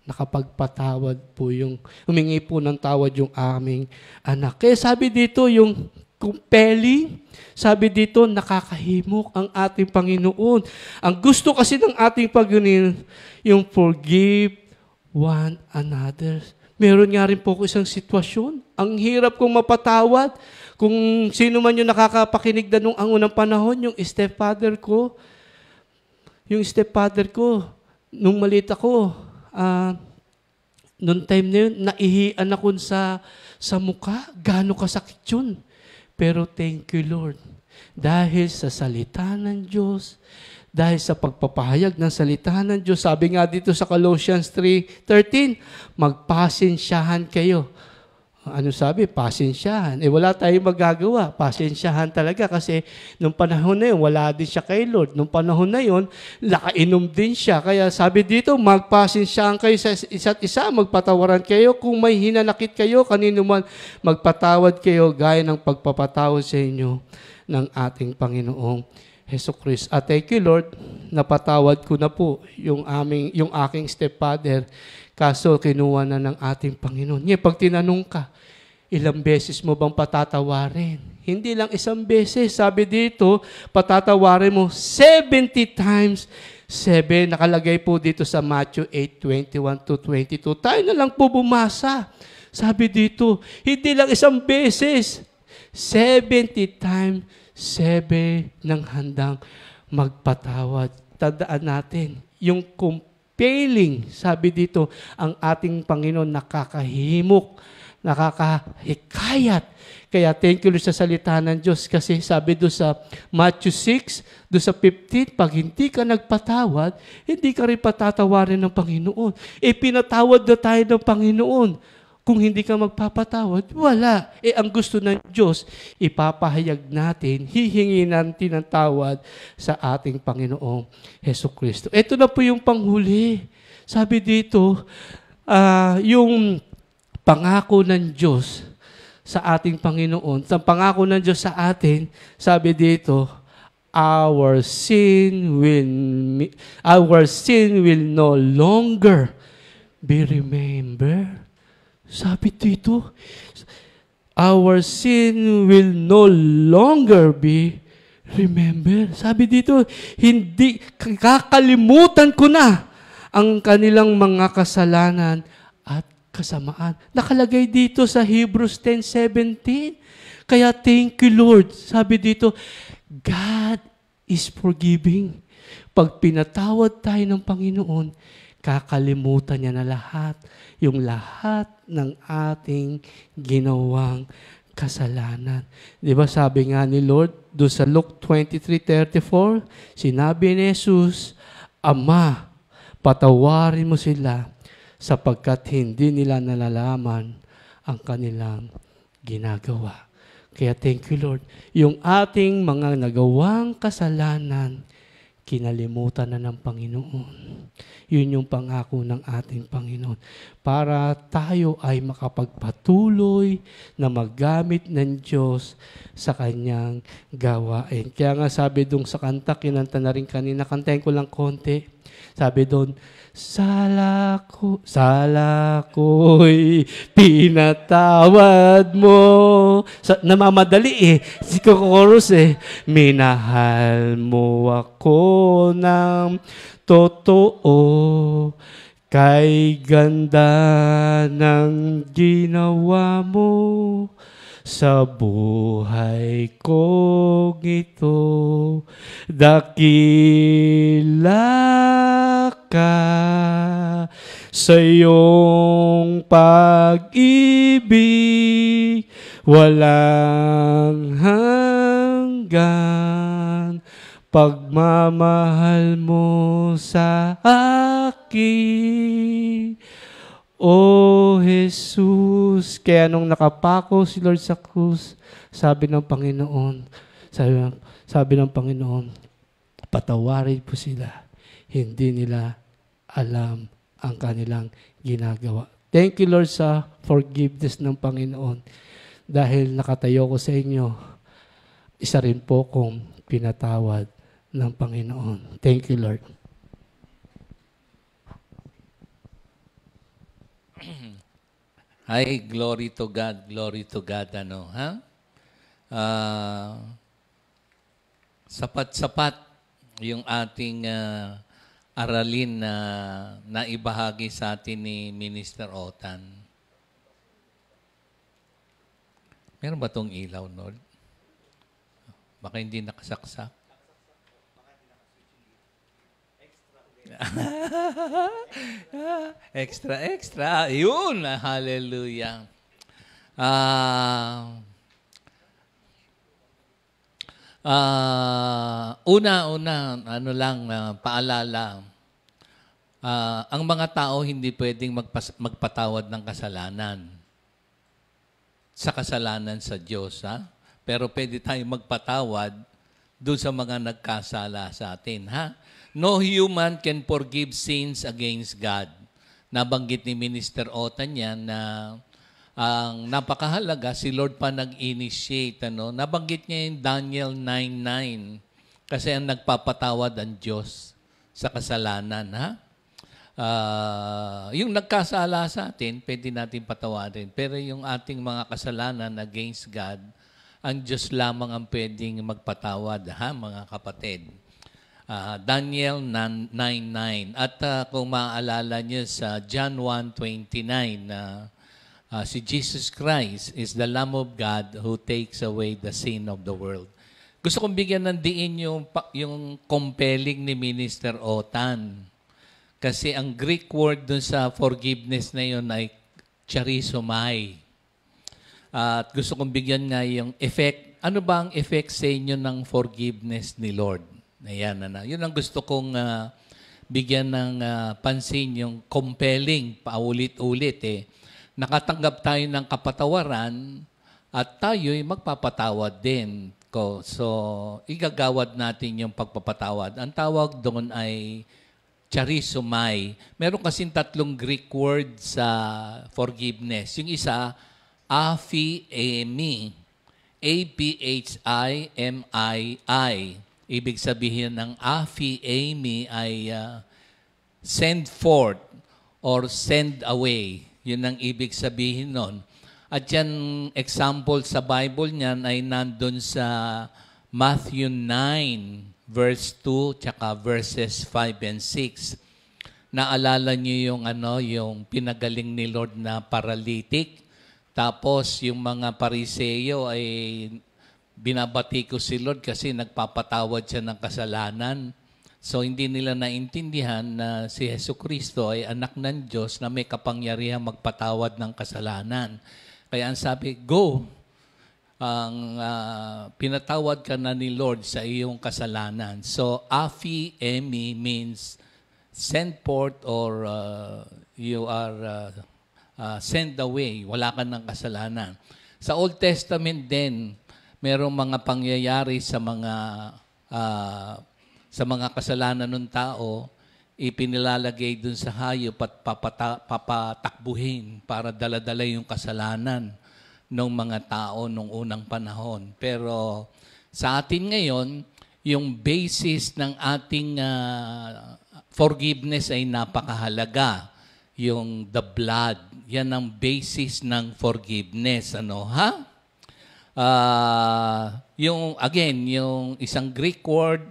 nakapagpatawad po humingi po ng tawad yung aming anak. Kaya sabi dito, yung compelling. Sabi dito, nakakahimok ang ating Panginoon. Ang gusto kasi ng ating Panginoon, yung forgive one another. Meron nga rin po isang sitwasyon. Ang hirap kong mapatawad. Kung sino man yung nakakapakinig na nung ang unang panahon, yung stepfather ko, nung maliit ako, noong time na yun, naihian ako sa mukha. Gaano kasakit yun. Pero thank you, Lord. Dahil sa salita ng Diyos, dahil sa pagpapahayag ng salita ng Diyos, sabi nga dito sa Colossians 3:13, magpasensyahan kayo. Ano sabi? Pasensyahan. Wala tayong magagawa. Pasensyahan talaga kasi nung panahon na yun, wala din siya kay Lord. Nung panahon na yun, nakainom din siya. Kaya sabi dito, magpasensyahan kayo sa isa't isa, magpatawaran kayo. Kung may hinanakit kayo, kanino man, magpatawad kayo gaya ng pagpapatawad sa inyo ng ating Panginoong Jesucristo. At thank you, Lord, napatawad ko na po yung aking stepfather. Kaso kinuha na ng ating Panginoon. Ngayon, pag tinanong ka, ilang beses mo bang patatawarin? Hindi lang isang beses. Sabi dito, patatawarin mo 70 times 7. Nakalagay po dito sa Matthew 8:21-22. Tayo na lang po bumasa. Sabi dito, hindi lang isang beses. 70 times 7 ng handang magpatawad. Tandaan natin, yung compelling, sabi dito, ang ating Panginoon nakakahimok, nakakahikayat. Kaya thank you Lord sa salita ng Diyos kasi sabi doon sa Matthew 6, doon sa 15, pag hindi ka nagpatawad, hindi ka rin patatawarin ng Panginoon. Pinatawad na tayo ng Panginoon. Kung hindi ka magpapatawad, wala. Ang gusto ng Diyos, ipapahayag natin, hihingi natin ng tawad sa ating Panginoong Jesucristo. Ito na po yung panghuli. Sabi dito, yung pangako ng Diyos sa ating Panginoon, sa pangako ng Diyos sa atin, sabi dito, our sin will no longer be remembered. Sabi dito, our sin will no longer be remembered. Sabi dito, hindi, kakalimutan ko na ang kanilang mga kasalanan at kasamaan. Nakalagay dito sa Hebrews 10:17. Kaya thank you Lord. Sabi dito, God is forgiving. Pag pinatawad tayo ng Panginoon, kakalimutan niya na lahat. Yung lahat ng ating ginawang kasalanan. Di ba sabi nga ni Lord, doon sa Luke 23:34, sinabi ni Jesus, Ama, patawarin mo sila sapagkat hindi nila nalalaman ang kanilang ginagawa. Kaya thank you Lord. Yung ating mga nagawang kasalanan, kinalimutan na ng Panginoon. Yun yung pangako ng ating Panginoon. Para tayo ay makapagpatuloy na maggamit ng Diyos sa Kanyang gawain. Kaya nga sabi doon sa kanta, kinanta na rin kanina, kantahin ko lang konti. Sabi doon, sala ko'y pinatawad mo. Namamadali si chorus minahal mo ako ng totoo, kay ganda ng ginawa mo sa buhay kong ito. Dakila ka sa iyong pag-ibig, walang hanggan. Pagmamahal mo sa akin, O Jesus. Kaya nung nakapako si Lord sa krus, sabi ng Panginoon, patawarin po sila. Hindi nila alam ang kanilang ginagawa. Thank you Lord sa forgiveness ng Panginoon. Dahil nakatayo ko sa inyo, isa rin po kong pinatawad ng Panginoon. Thank you, Lord. Ay, glory to God, ano, ha? sapat-sapat yung ating aralin na naibahagi sa atin ni Minister Otan. Meron ba tong ilaw, Lord? Baka hindi nakasaksak. Extra. Yun! Hallelujah. Una, paalala. Ang mga tao hindi pwedeng magpatawad ng kasalanan. Sa kasalanan sa Diyos, ha? Pero pwede tayong magpatawad doon sa mga nagkasala sa atin, ha? No human can forgive sins against God. Nabanggit ni Minister Otan yan na ang napakahalaga, si Lord pa nag-initiate. Nabanggit niya yung Daniel 9:9 kasi ang nagpapatawad ang Diyos sa kasalanan. Ha? Yung nagkasala sa atin, pwede natin patawarin. Pero yung ating mga kasalanan against God, ang Diyos lamang ang pwedeng magpatawad, ha, mga kapatid. Daniel 9:9. At kung maaalala niyo sa John 1:29, si Jesus Christ is the Lamb of God who takes away the sin of the world. Gusto kong bigyan ng diin yung compelling ni Minister Otan. Kasi ang Greek word dun sa forgiveness na yun ay charizomai. At gusto kong bigyan nga yung effect. Ano ba ang effect sa inyo ng forgiveness ni Lord? Ayan na. Yun ang gusto kong bigyan ng pansin, yung compelling, paulit-ulit eh. Nakatanggap tayo ng kapatawaran at tayo'y magpapatawad din. So, igagawad natin yung pagpapatawad. Ang tawag doon ay charizomai. Meron kasing 3 Greek words sa forgiveness. Yung isa, aphiemi. A-P-H-I-M-I-I. Ibig sabihin ng aphiemi ay send forth or send away. Yun ang ibig sabihin nun. At yan, example sa Bible niyan ay nandun sa Matthew 9, verse 2, tsaka verses 5 and 6. Naalala niyo yung pinagaling ni Lord na paralytic. Tapos yung mga Pariseo ay binabati ko si Lord kasi nagpapatawad siya ng kasalanan. So hindi nila naintindihan na si Jesucristo ay anak ng Diyos na may kapangyarihan magpatawad ng kasalanan. Kaya ang sabi, go! Ang pinatawad ka na ni Lord sa iyong kasalanan. So aphiemi means send forth or you are send away. Wala ka ng kasalanan. Sa Old Testament din, merong mga pangyayari sa mga kasalanan ng tao, ipinilalagay dun sa hayop at papatakbuhin para daladala yung kasalanan ng mga tao nung unang panahon. Pero sa atin ngayon, yung basis ng ating forgiveness ay napakahalaga. Yung the blood, yan ang basis ng forgiveness. Yung isang Greek word,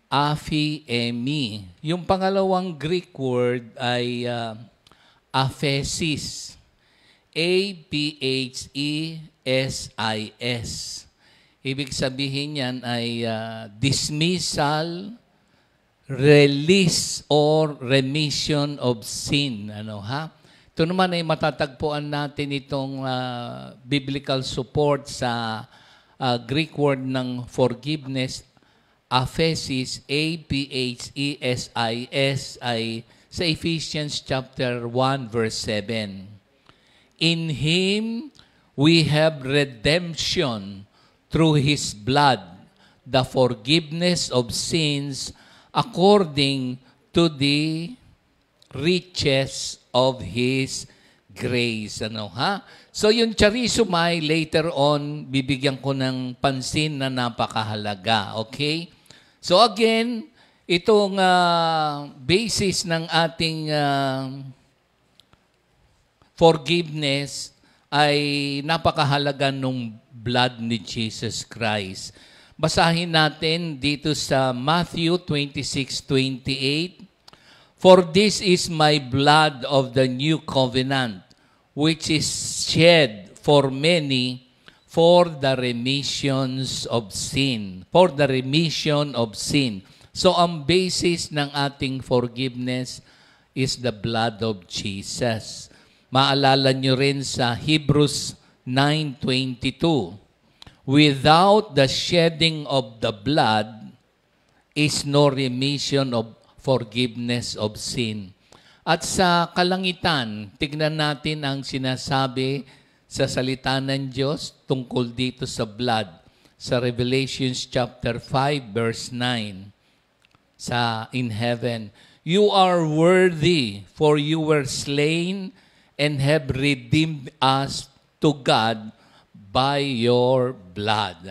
aphiemi. Yung pangalawang Greek word ay aphesis. A-P-H-E-S-I-S. Ibig sabihin yan ay dismissal, release, or remission of sin. Ito naman ay matatagpuan natin itong biblical support sa Greek word ng forgiveness, aphesis, A-P-H-E-S-I-S, ay sa Ephesians chapter 1, verse 7. In Him we have redemption through His blood, the forgiveness of sins according to the riches of His grace. So yung charizomai, later on, bibigyan ko ng pansin na napakahalaga. Okay? So again, itong basis ng ating forgiveness ay napakahalaga ng blood ni Jesus Christ. Basahin natin dito sa Matthew 26:28. For this is my blood of the new covenant, which is shed for many for the remissions of sin. For the remission of sin. So ang basis ng ating forgiveness is the blood of Jesus. Maalala nyo rin sa Hebrews 9:22. Without the shedding of the blood is no remission of forgiveness of sin. At sa kalangitan, tignan natin ang sinasabi sa salita ng Diyos tungkol dito sa blood. Sa Revelations chapter 5 verse 9 in heaven. You are worthy, for you were slain and have redeemed us to God by your blood.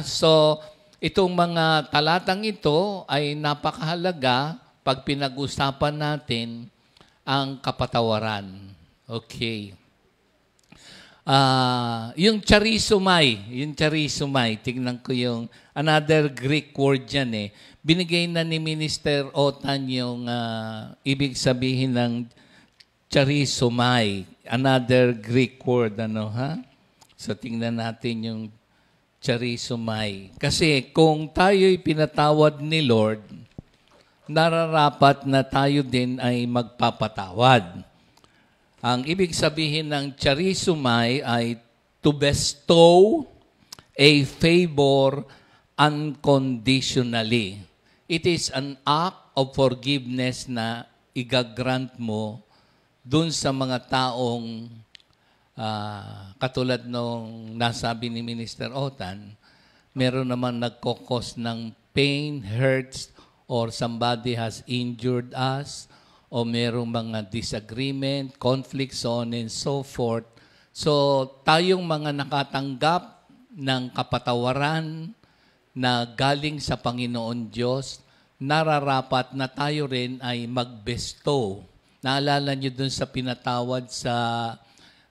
So, itong mga talatang ito ay napakahalaga pag pinag-usapan natin ang kapatawaran. Okay. Yung charisomai, tingnan ko yung another Greek word dyan eh. Binigay na ni Minister Otan yung ibig sabihin ng charisomai, another Greek word, So, tingnan natin yung charisomai. Kasi kung tayo'y pinatawad ni Lord, nararapat na tayo din ay magpapatawad. Ang ibig sabihin ng charisomai ay to bestow a favor unconditionally. It is an act of forgiveness na igagrant mo dun sa mga taong katulad nung nasabi ni Minister Otan, meron naman nagkokos ng pain, hurts, or somebody has injured us, o merong mga disagreement, conflict, so on and so forth. So, tayong mga nakatanggap ng kapatawaran na galing sa Panginoon Diyos, nararapat na tayo rin ay mag-bestow. Naalala nyo dun sa pinatawad sa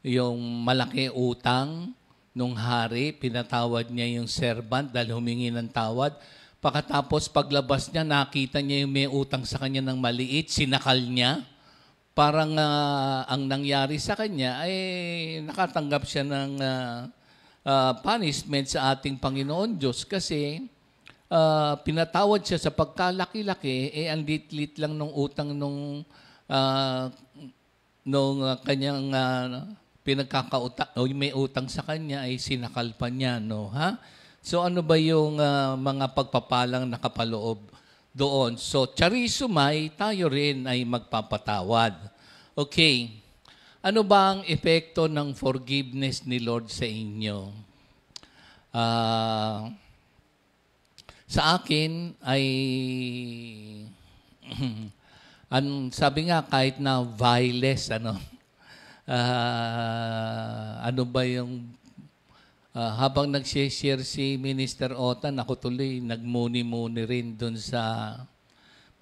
yung malaki utang nung hari, pinatawad niya yung servant dahil humingi ng tawad. Pagkatapos paglabas niya, nakita niya yung may utang sa kanya ng maliit, sinakal niya. Parang ang nangyari sa kanya ay nakatanggap siya ng punishment sa ating Panginoon Diyos kasi pinatawad siya sa pagkalaki-laki, ang lit-lit lang nung utang nung kanyang pinagkakautang, o may utang sa kanya ay sinakal pa niya, no? Ha? So ano ba yung mga pagpapalang nakapaloob doon? So charisomai, tayo rin ay magpapatawad. Okay. Ano ba ang epekto ng forgiveness ni Lord sa inyo? Sa akin ay sabi nga kahit na vilest, ano ba yung habang nag-share si Minister Otan, ako tuloy nagmuni-muni rin dun sa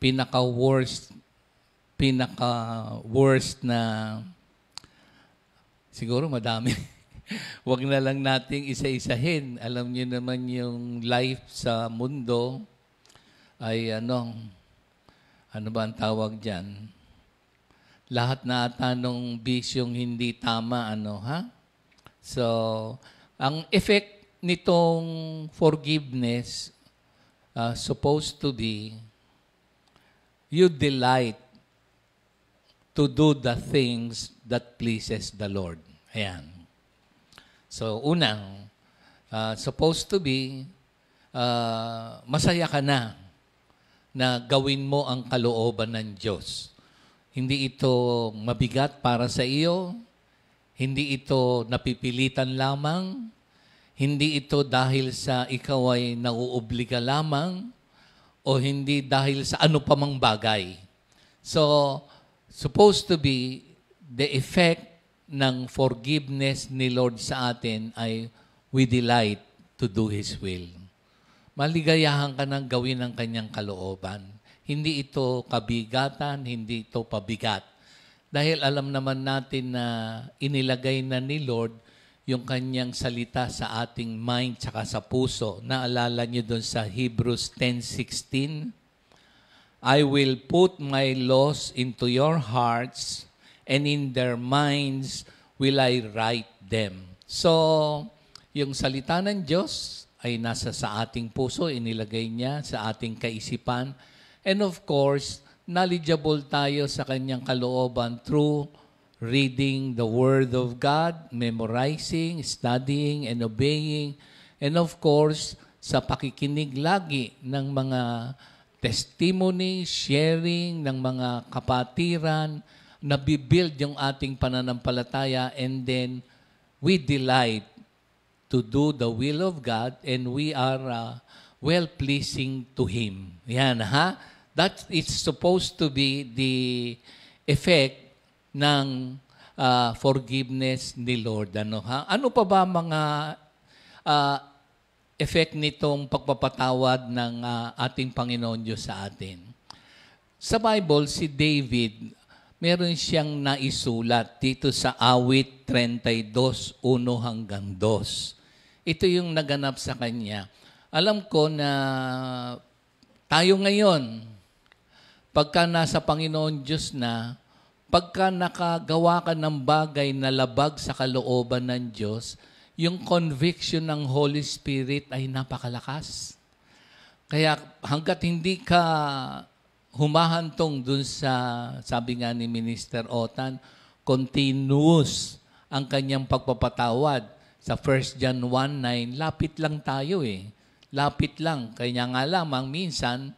pinaka-worst na siguro madami. Huwag na lang nating isa-isahin. Alam niyo naman yung life sa mundo ay ano ba ang tawag dyan? Lahat na ata nung bisyong hindi tama, So, ang effect nitong forgiveness supposed to be you delight to do the things that pleases the Lord. Ayan. So, unang, supposed to be masaya ka na gawin mo ang kalooban ng Diyos. Hindi ito mabigat para sa iyo. Hindi ito napipilitan lamang. Hindi ito dahil sa ikaw ay nauobliga lamang o hindi dahil sa ano pa mang bagay. So, supposed to be the effect ng forgiveness ni Lord sa atin ay we delight to do His will. Maligayahan ka ng gawin ang kanyang kalooban. Hindi ito kabigatan, hindi ito pabigat. Dahil alam naman natin na inilagay na ni Lord yung kanyang salita sa ating mind tsaka sa puso. Naalala niyo doon sa Hebrews 10:16? I will put my laws into your hearts and in their minds will I write them. So, yung salita ng Diyos ay nasa sa ating puso, inilagay niya sa ating kaisipan. And of course, knowledgeable tayo sa kanyang kalooban through reading the Word of God, memorizing, studying, and obeying. And of course, sa pakikinig lagi ng mga testimony, sharing ng mga kapatiran, nabibuild yung ating pananampalataya, and then we delight to do the will of God, and we are well-pleasing to Him. Yan, ha? That is supposed to be the effect ng forgiveness ni Lord. Ano, ha? Ano pa ba mga effect nitong pagpapatawad ng ating Panginoon Diyos sa atin? Sa Bible, si David, meron siyang naisulat dito sa Awit 32:1 hanggang 2. Ito yung naganap sa kanya. Alam ko na tayo ngayon, pagka nasa Panginoon Diyos na, pagka nakagawa ka ng bagay na labag sa kalooban ng Diyos, yung conviction ng Holy Spirit ay napakalakas. Kaya hanggat hindi ka humahantong dun sa, sabi nga ni Minister Otan, continuous ang kanyang pagpapatawad. Sa 1 John 1:9, lapit lang tayo eh. Lapit lang. Kaya nga lamang, minsan,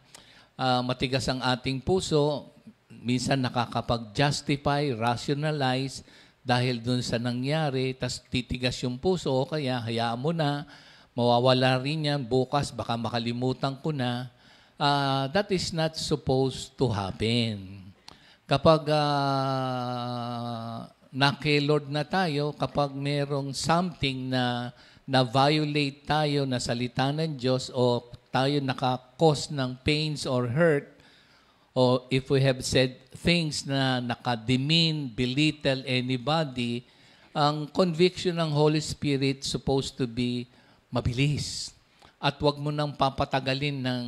matigas ang ating puso, minsan nakakapag-justify, rationalize, dahil dun sa nangyari, tas titigas yung puso, kaya hayaan mo na, mawawala rin yan, bukas baka makalimutan ko na. That is not supposed to happen. Kapag naki-Lord na tayo, kapag merong something na violate tayo na salita ng Diyos o tayo naka-cause ng pains or hurt, o if we have said things na naka-demean, belittle anybody, ang conviction ng Holy Spirit supposed to be mabilis. At wag mo nang papatagalin ng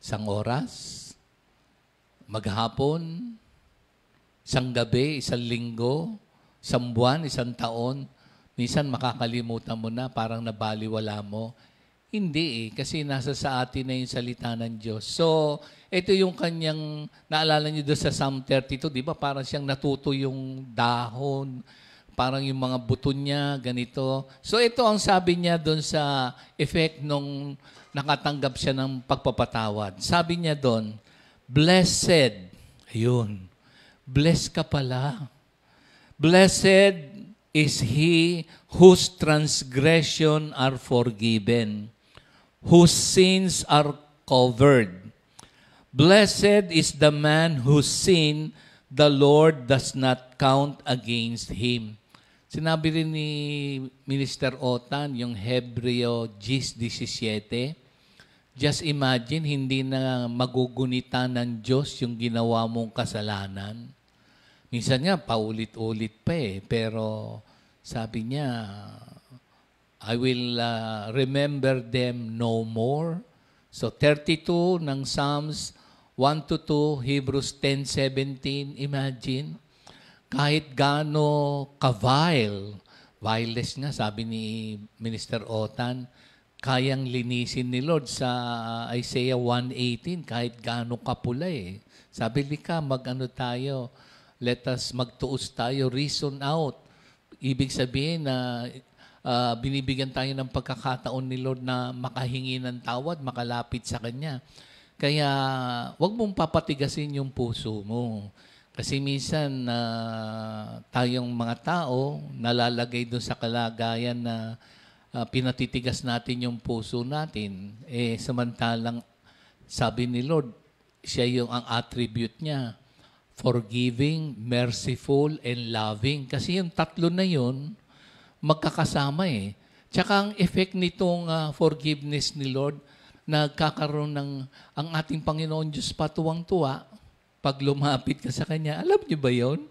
isang oras, maghapon, isang gabi, isang linggo, isang buwan, isang taon. Minsan makakalimutan mo na, parang nabaliwala mo. Hindi kasi nasa sa atin na yung salita ng Diyos. So, ito yung kanyang, naalala niyo doon sa Psalm 32, di ba? Parang siyang natuto yung dahon, parang yung mga buto niya, ganito. So, ito ang sabi niya doon sa effect nung nakatanggap siya ng pagpapatawad. Sabi niya doon, blessed, ayun, blessed ka pala. Blessed is he whose transgression are forgiven, whose sins are covered. Blessed is the man whose sin the Lord does not count against him. Sinabi rin ni Minister Otan, yung Hebreo 10:17, just imagine, hindi na magugunita ng Diyos yung ginawa mong kasalanan. Minsan nga, paulit-ulit pa eh. Pero sabi niya, I will remember them no more. So 32 ng Psalms 1-2, Hebrews 10:17, imagine, kahit gaano ka-vile, vilest nga, sabi ni Minister Otan, kayang linisin ni Lord sa Isaiah 1:18, kahit gaano kapula eh. Sabi ka, mag-ano tayo, let us magtuos tayo, reason out. Ibig sabihin na binibigyan tayo ng pagkakataon ni Lord na makahingi ng tawad, makalapit sa Kanya. Kaya wag mong papatigasin yung puso mo. Kasi minsan tayong mga tao nalalagay doon sa kalagayan na pinatitigas natin yung puso natin. Samantalang sabi ni Lord, siya yung ang attribute niya, forgiving, merciful, and loving. Kasi yung tatlo na yun, magkakasama eh. Tsaka ang effect nitong forgiveness ni Lord, nagkakaroon ng ang ating Panginoon Diyos patuwang-tuwa pag lumapit ka sa Kanya. Alam niyo ba yon?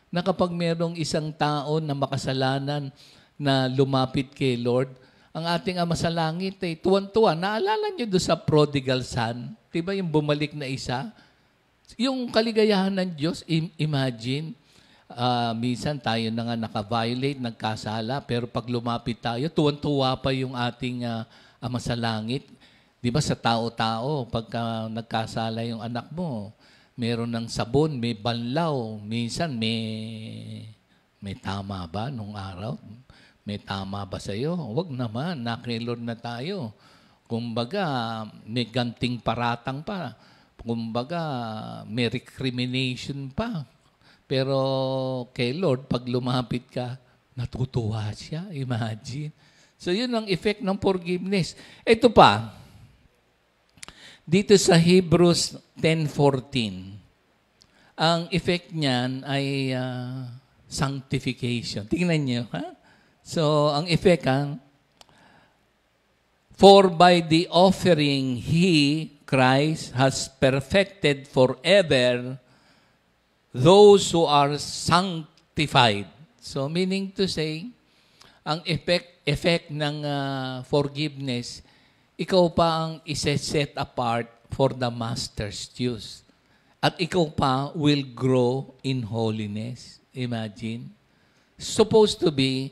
Na kapag merong isang tao na makasalanan na lumapit kay Lord, ang ating Ama sa Langit ay tuwan-tuwa. Naalala niyo doon sa prodigal son? Diba yung bumalik na isa? Yung kaligayahan ng Diyos, imagine, minsan tayo na nga naka-violate, nagkasala, pero pag lumapit tayo, tuwan-tuwa pa yung ating Ama sa Langit. Diba sa tao-tao, pagka nagkasala yung anak mo, meron ng sabon, may banlaw, minsan may tama ba nung araw? May tama ba sa'yo? Huwag naman, nakilod na tayo. Kumbaga, may ganting paratang pa. Kumbaga, may recrimination pa. Pero kay Lord, pag lumapit ka, natutuwa siya. Imagine. So, yun ang effect ng forgiveness. Ito pa, dito sa Hebrews 10:14, ang effect niyan ay sanctification. Tingnan niyo, ha? So, ang effect, for by the offering He, Christ, has perfected forever those who are sanctified. So, meaning to say, ang effect ng forgiveness, ikaw pa ang isa-set apart for the Master's use. At ikaw pa will grow in holiness. Imagine. Supposed to be,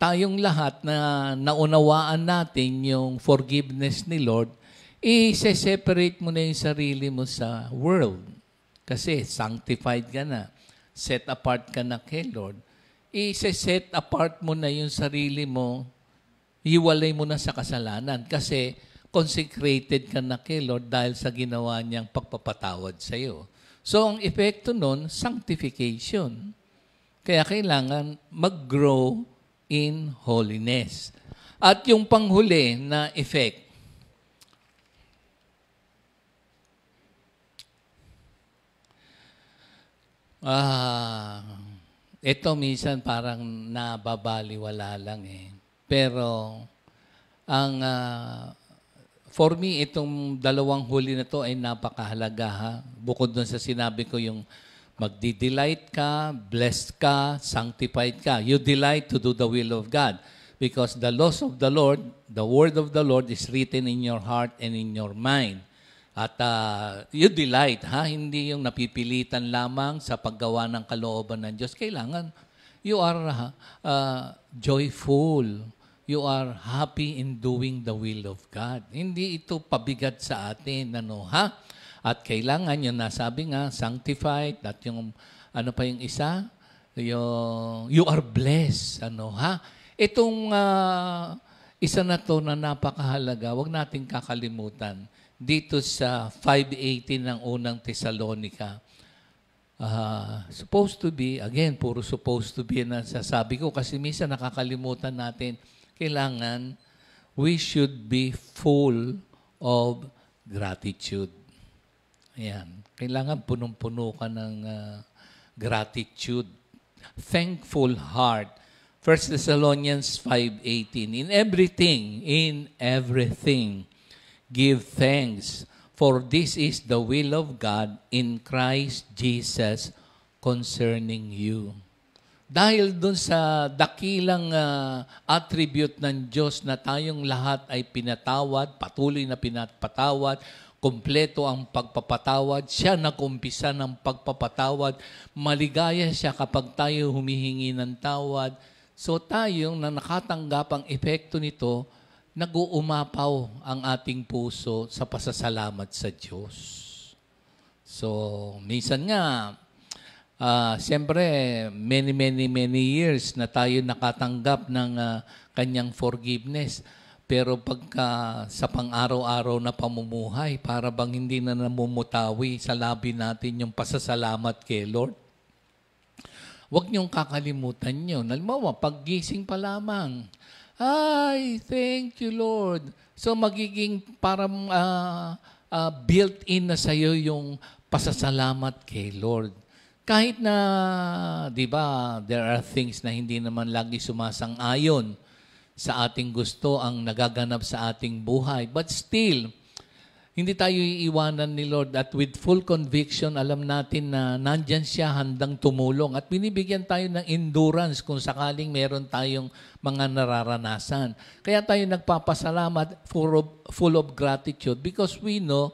tayong lahat na naunawaan natin yung forgiveness ni Lord, i-separate mo na yung sarili mo sa world. Kasi sanctified ka na. Set apart ka na kay Lord. I-set apart mo na yung sarili mo, hiwalay mo na sa kasalanan. Kasi consecrated ka na kay Lord dahil sa ginawa niyang pagpapatawad sa iyo. So, ang epekto nun, sanctification. Kaya kailangan mag-grow in holiness. At yung panghuli na effect, ito minsan parang nababaliwala lang eh. Pero, for me, itong dalawang huli na to ay napakahalaga ha. Bukod dun sa sinabi ko yung magdi-delight ka, blessed ka, sanctified ka. You delight to do the will of God. Because the laws of the Lord, the word of the Lord is written in your heart and in your mind. At you delight, ha? Hindi yung napipilitan lamang sa paggawa ng kalooban ng Diyos. Kailangan, you are joyful. You are happy in doing the will of God. Hindi ito pabigat sa atin, ano, ha? At kailangan, yung nasabi nga, sanctified, at yung, ano pa yung isa? Yung, you are blessed, ano, ha? Itong isa na to na napakahalaga, huwag nating kakalimutan. Dito sa 5:18 ng unang Thessalonica, supposed to be, again, puro supposed to be na sasabi ko kasi minsan nakakalimutan natin, kailangan we should be full of gratitude. Ayan. Kailangan punong-puno ka ng gratitude. Thankful heart. 1 Thessalonians 5:18, in everything, give thanks, for this is the will of God in Christ Jesus concerning you. Dahil dun sa dakilang attribute ng Diyos na tayong lahat ay pinatawad, patuloy na pinapatawad, kumpleto ang pagpapatawad, siya nag-umpisa ng pagpapatawad, maligaya siya kapag tayo humihingi ng tawad. So tayong na nakatanggap ang epekto nito, nag-uumapaw ang ating puso sa pasasalamat sa Diyos. So, minsan nga, siyempre, many years na tayo nakatanggap ng kanyang forgiveness. Pero pagka sa pang-araw-araw na pamumuhay, para bang hindi na namumutawi sa labi natin yung pasasalamat kay Lord? Huwag niyong kakalimutan yun. Halimbawa, paggising pa lamang, ay, thank you, Lord. So, magiging parang built-in na sa'yo yung pasasalamat kay Lord. Kahit na, di ba, there are things na hindi naman lagi sumasang-ayon sa ating gusto ang nagaganap sa ating buhay. But still, Hindi tayo iiwanan ni Lord at with full conviction, alam natin na nandyan siya handang tumulong at binibigyan tayo ng endurance kung sakaling meron tayong mga nararanasan. Kaya tayo nagpapasalamat, full of gratitude because we know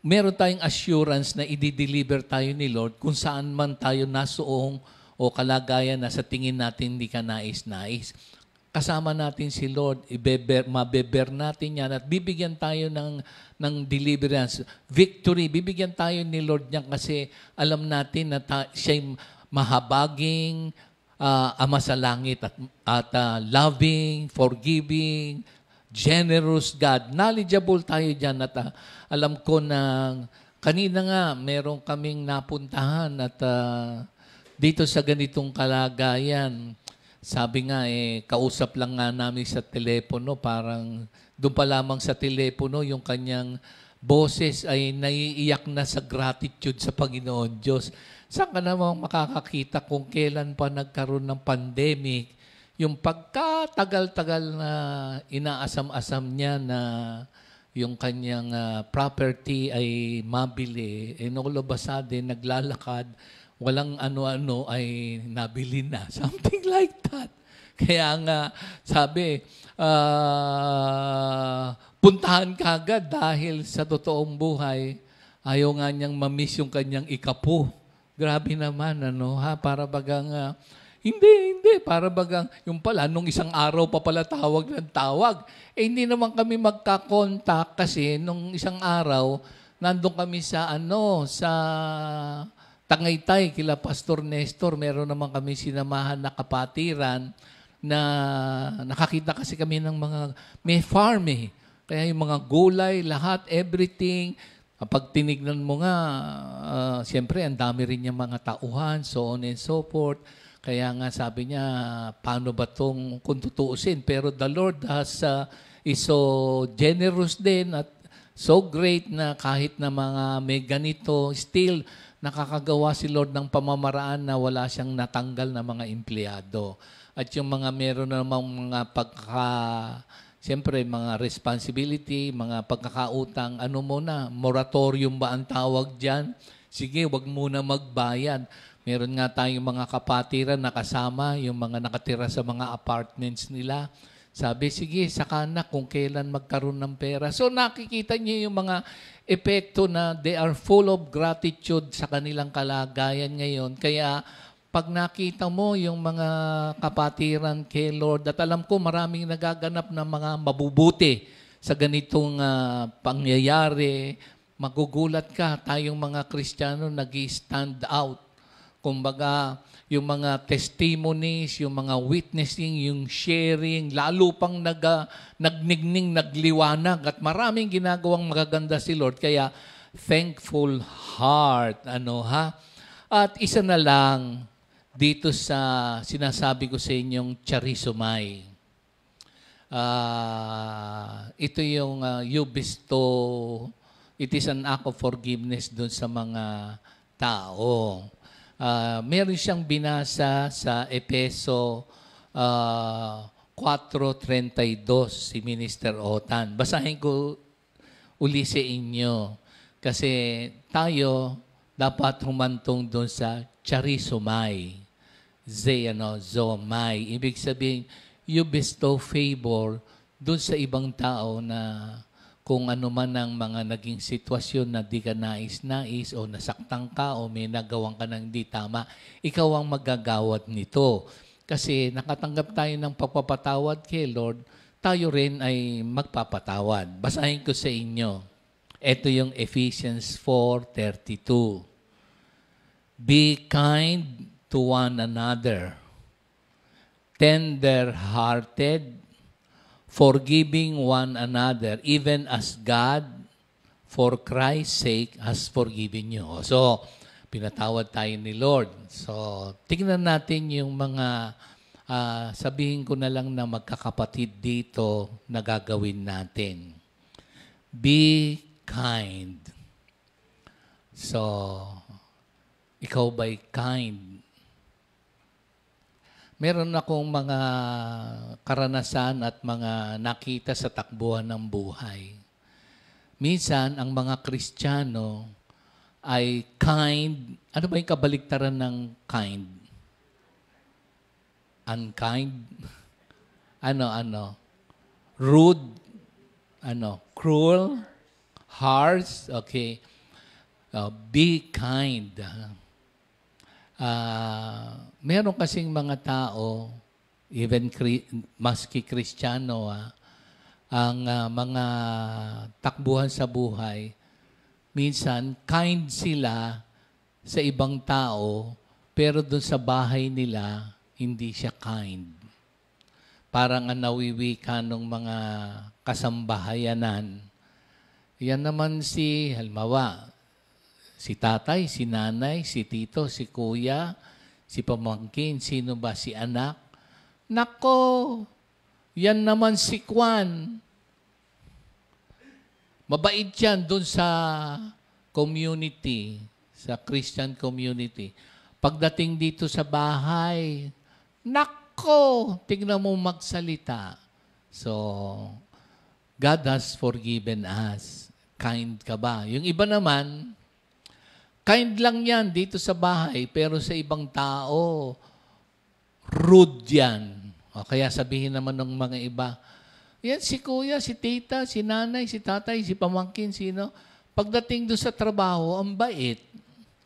meron tayong assurance na i-deliver tayo ni Lord kung saan man tayo nasuong o kalagayan na sa tingin natin hindi ka nais-nais. Kasama natin si Lord, mabeber natin yan at bibigyan tayo ng deliverance, victory. Bibigyan tayo ni Lord niyan kasi alam natin na siya'y mahabaging Ama sa langit at loving, forgiving, generous God. Knowledgeable tayo dyan at alam ko na kanina nga meron kaming napuntahan at dito sa ganitong kalagayan, sabi nga kausap lang nga namin sa telepono, parang doon pa lamang sa telepono yung kanyang boses ay naiiyak na sa gratitude sa Panginoon Diyos. Saan ka namang makakakita kung kailan pa nagkaroon ng pandemic, yung pagkatagal-tagal na inaasam-asam niya na yung kanyang property ay mabili, all of a sudden, naglalakad, walang ano-ano ay nabili na. Something like that. Kaya nga, sabi, puntahan ka agad dahil sa totoong buhay, ayaw nga niyang mamiss yung kanyang ikapo. Grabe naman, para bagang, hindi, para bagang, yung pala, nung isang araw pa pala tawag ng tawag. Hindi naman kami magka-contact kasi nung isang araw, nandun kami sa Tagaytay, kila Pastor Nestor, meron naman kami sinamahan na kapatiran na nakakita kasi kami ng mga, may farm Kaya yung mga gulay, lahat, everything, kapag tinignan mo nga, siyempre, ang dami rin yung mga tauhan, so on and so forth. Kaya nga sabi niya, paano ba itong kung tutuusin? Pero the Lord is so generous din at so great na kahit na mga may ganito, still, nakakagawa si Lord ng pamamaraan na wala siyang natanggal na mga empleyado. At yung mga meron namang mga siyempre, mga responsibility, mga pagkakautang, moratorium ba ang tawag dyan? Sige, wag muna magbayad. Meron nga tayong mga kapatiran na kasama, yung mga nakatira sa mga apartments nila. Sabi, sige, saka na kung kailan magkaroon ng pera. So nakikita niyo yung mga epekto na they are full of gratitude sa kanilang kalagayan ngayon. Kaya pag nakita mo yung mga kapatiran kay Lord, at alam ko maraming nagaganap na mga mabubuti sa ganitong pangyayari, magugulat ka, tayong mga Kristiyano nag-stand out. Kumbaga, yung mga testimonies, yung mga witnessing, yung sharing, lalo pang nagnigning, nagliwanag at maraming ginagawang magaganda si Lord. Kaya, thankful heart. At isa na lang dito sa sinasabi ko sa inyong charisomai. Ito yung you bestow, it is an act of forgiveness dun sa mga tao. Meron siyang binasa sa Efeso 4:32 si Minister Otan. Basahin ko uli sa inyo kasi tayo dapat humantong doon sa charisomai. Zomai. Ibig sabihin, you bestow favor doon sa ibang tao na kung ano man ang mga naging sitwasyon na di ka nais-nais o nasaktan ka o may nagawang ka ng di tama, ikaw ang magagawad nito. Kasi nakatanggap tayo ng pagpapatawad kay Lord, tayo rin ay magpapatawad. Basahin ko sa inyo. Ito yung Ephesians 4:32. Be kind to one another, tender-hearted, forgiving one another, even as God, for Christ's sake, has forgiven you. So, pinatawad tayo ni Lord. So, tingnan natin yung mga, sabihin ko na lang na magkakapatid dito na gagawin natin. Be kind. So, ikaw ba'y kind? Meron akong mga karanasan at mga nakita sa takbuhan ng buhay. minsan ang mga Kristiyano ay kind. Ano ba yung kabaliktaran ng kind? Unkind? Rude? Cruel? Harsh? Okay. Be kind. Meron kasing mga tao, even maski Kristiyano, ang mga takbuhan sa buhay, minsan kind sila sa ibang tao, pero doon sa bahay nila, hindi siya kind. Parang ang nawiwika ng mga kasambahayanan. Yan naman halimbawa, si tatay, si nanay, si tito, si kuya, si pamangkin, sino ba, si anak. Nako, yan naman si Kwan. Mabait yan doon sa community, sa Christian community. Pagdating dito sa bahay, nako, tignan mo magsalita. So, God has forgiven us. Kind ka ba? Yung iba naman, kind lang yan dito sa bahay, pero sa ibang tao, rude yan. O kaya sabihin naman ng mga iba, yan si kuya, si tita, si nanay, si tatay, si pamangkin, sino. Pagdating doon sa trabaho, ang bait.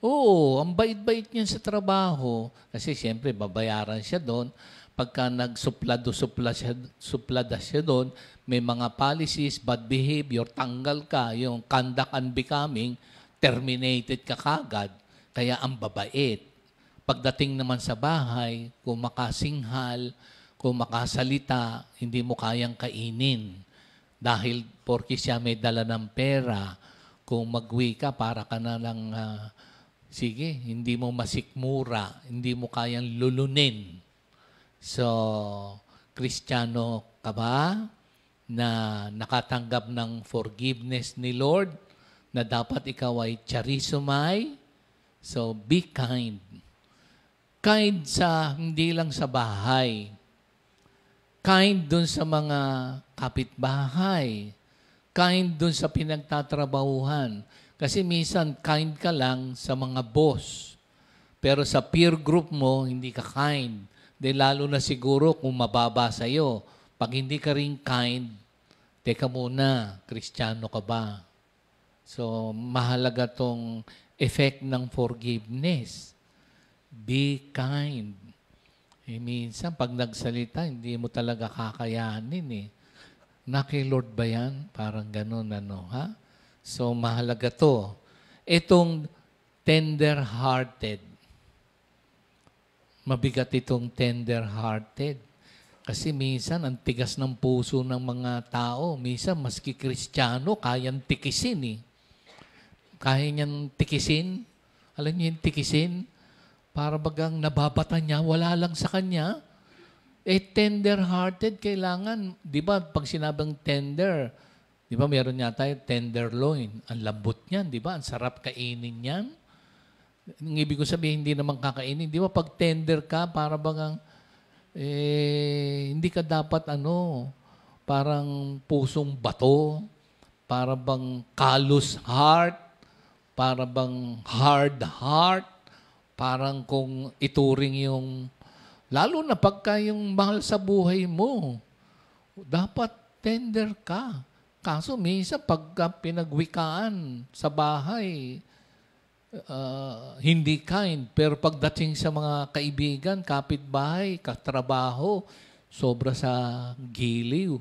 Oo, ang bait-bait niya sa trabaho. Kasi siyempre, babayaran siya doon. Pagka nagsuplada siya doon, may mga policies, bad behavior, tanggal ka, yung conduct unbecoming, terminated ka kagad. Kaya ang babait. Pagdating naman sa bahay, kung makasinghal, kung makasalita, hindi mo kayang kainin. Dahil porke siya may dala ng pera, kung magwi ka, para ka na lang, sige, hindi mo masikmura, hindi mo kayang lulunin. So, Kristiyano ka ba na nakatanggap ng forgiveness ni Lord, na dapat ikaw ay charisomai? So, be kind. Kind hindi lang sa bahay. Kind dun sa mga kapitbahay. Kind dun sa pinagtatrabahuhan. Kasi minsan, kind ka lang sa mga boss. Pero sa peer group mo, hindi ka kind. Dahil lalo na siguro kung mababa sa'yo. Pag hindi ka rin kind, teka muna, Kristiyano ka ba? So, mahalaga tong effect ng forgiveness. Be kind. Minsan, pag nagsalita, hindi mo talaga kakayanin Na kay Lord ba yan? Parang ganun, ha? So, mahalaga to. Itong tender-hearted. Mabigat itong tender-hearted. Kasi minsan, ang tigas ng puso ng mga tao. Minsan, maski Kristiyano, kayang tikisin Kaya niyang tikisin. Alam niyo yung tikisin? Para bagang nababata niya, wala lang sa kanya. Tender-hearted, kailangan, di ba, pag sinabang tender, di ba, meron niya tayo tenderloin. Ang lambot niyan, di ba? Ang sarap kainin niyan. Ang ibig ko sabihin, hindi naman kakainin. Di ba, pag tender ka, para bagang, hindi ka dapat, parang pusong bato, para bang callous heart, para bang hard heart, parang kung ituring yung, lalo na pagka yung mahal sa buhay mo, dapat tender ka. Kaso minsan pagka pinagwikaan sa bahay, hindi kind. Pero pagdating sa mga kaibigan, kapitbahay, katrabaho, sobra sa giliw,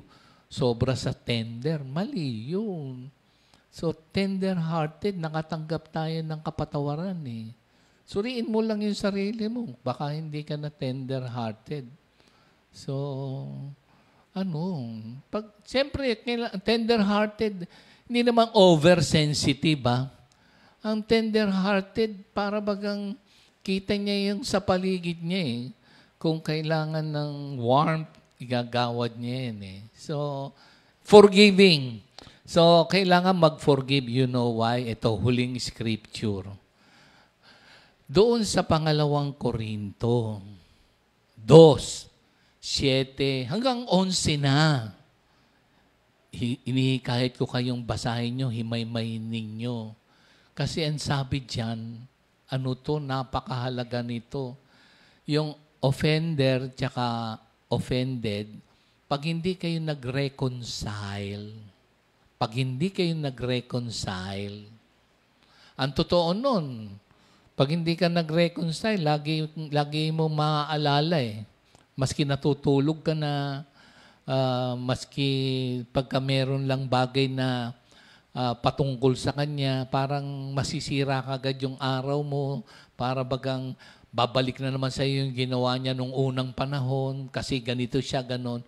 sobra sa tender, mali yun. So tender-hearted, nakatanggap tayo ng kapatawaran Suriin mo lang yung sarili mo. Baka hindi ka na tender-hearted. So, siyempre, tender-hearted, hindi naman oversensitive, Ang tender-hearted, para bagang kita niya yung sa paligid niya, Kung kailangan ng warmth, igagawad niya yan, So, forgiving. So, kailangan mag-forgive. You know why? Ito, huling scripture. Doon sa pangalawang Korinto, 2:7 hanggang 11 na. Kahit ko kayong basahin nyo, himay-mayin ninyo. Kasi ang sabi dyan, napakahalaga nito. Yung offender tsaka offended, pag hindi kayo nag-reconcile, ang totoo nun, pag hindi ka nag-reconcile, lagi mo maaalala eh. Maski natutulog ka na, maski pagka meron lang bagay na patungkol sa kanya, parang masisira kagad yung araw mo, para bagang babalik na naman sa iyo yung ginawa niya nung unang panahon, kasi ganito siya, ganon.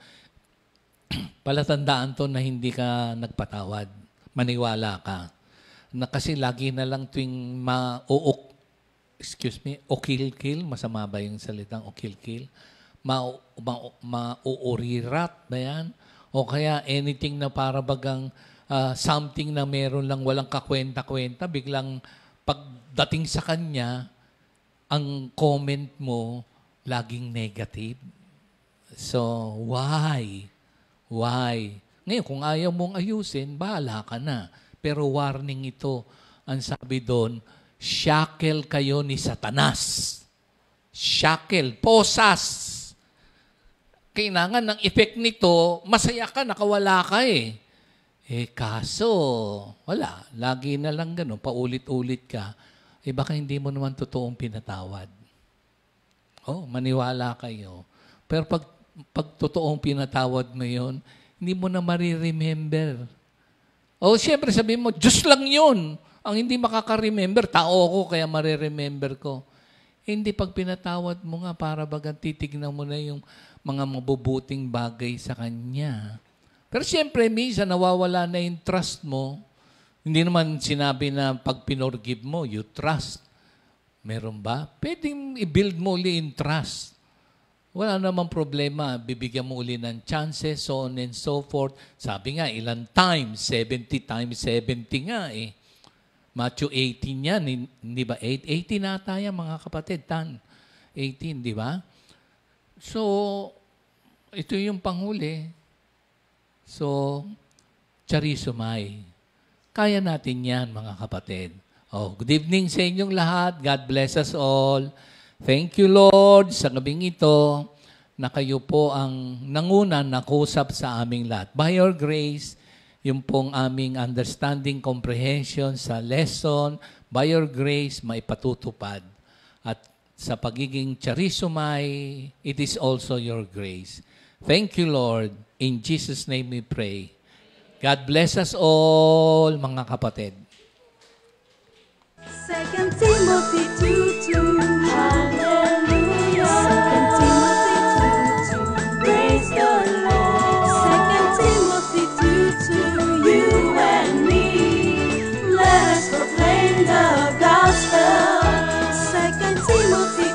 Palatandaan to na hindi ka nagpatawad. Maniwala ka. Na kasi lagi na lang tuwing ukil-kil, masama ba yung salitang ukil-kil? Mauurirat ba yan? O kaya anything na para bagang something na meron lang walang kakwenta-kwenta, biglang pagdating sa kanya, ang comment mo laging negative. So, why? Why? Ngayon, kung ayaw mong ayusin, bahala ka na. Pero warning ito, ang sabi doon, shackle kayo ni Satanas. Shackle, posas. Kailangan ng effect nito, masaya ka, nakawala ka eh. Kaso, wala. Lagi na lang gano'n, paulit-ulit ka. Baka hindi mo naman totoong pinatawad. Maniwala kayo. Pero pag totoong pinatawad mo yun, hindi mo na mariremember. Siyempre sabihin mo, Diyos lang yun. Ang hindi makaka-remember, tao ko, kaya mariremember ko. Hindi, pag pinatawad mo nga, para bagang titignan mo na yung mga mabubuting bagay sa Kanya. Pero siyempre, minsan nawawala na yung trust mo. Hindi naman sinabi na pag pinorgive mo, you trust. Meron ba? Pwedeng i-build mo uli in trust. Wala namang problema. Bibigyan mo uli ng chances, so on and so forth. Sabi nga, ilang times? 70 times 70 nga eh. Matthew 18 yan. Hindi ba? 18 nata yan, mga kapatid. 18, di ba? So, ito yung panghuli. So, charisomai. Kaya natin yan, mga kapatid. Good evening sa inyong lahat. God bless us all. Thank you, Lord, sa gabing ito na kayo po ang nanguna nakusap sa aming lahat. By your grace, yung pong aming understanding, comprehension sa lesson, by your grace, maipatutupad. At sa pagiging charisomai, it is also your grace. Thank you, Lord. In Jesus' name we pray. God bless us all, mga kapatid. 2 Timothy 2:2. Hallelujah. 2 Timothy 2:2. Praise the Lord. 2 Timothy 2:2. You and me, let us proclaim the gospel. 2 Timothy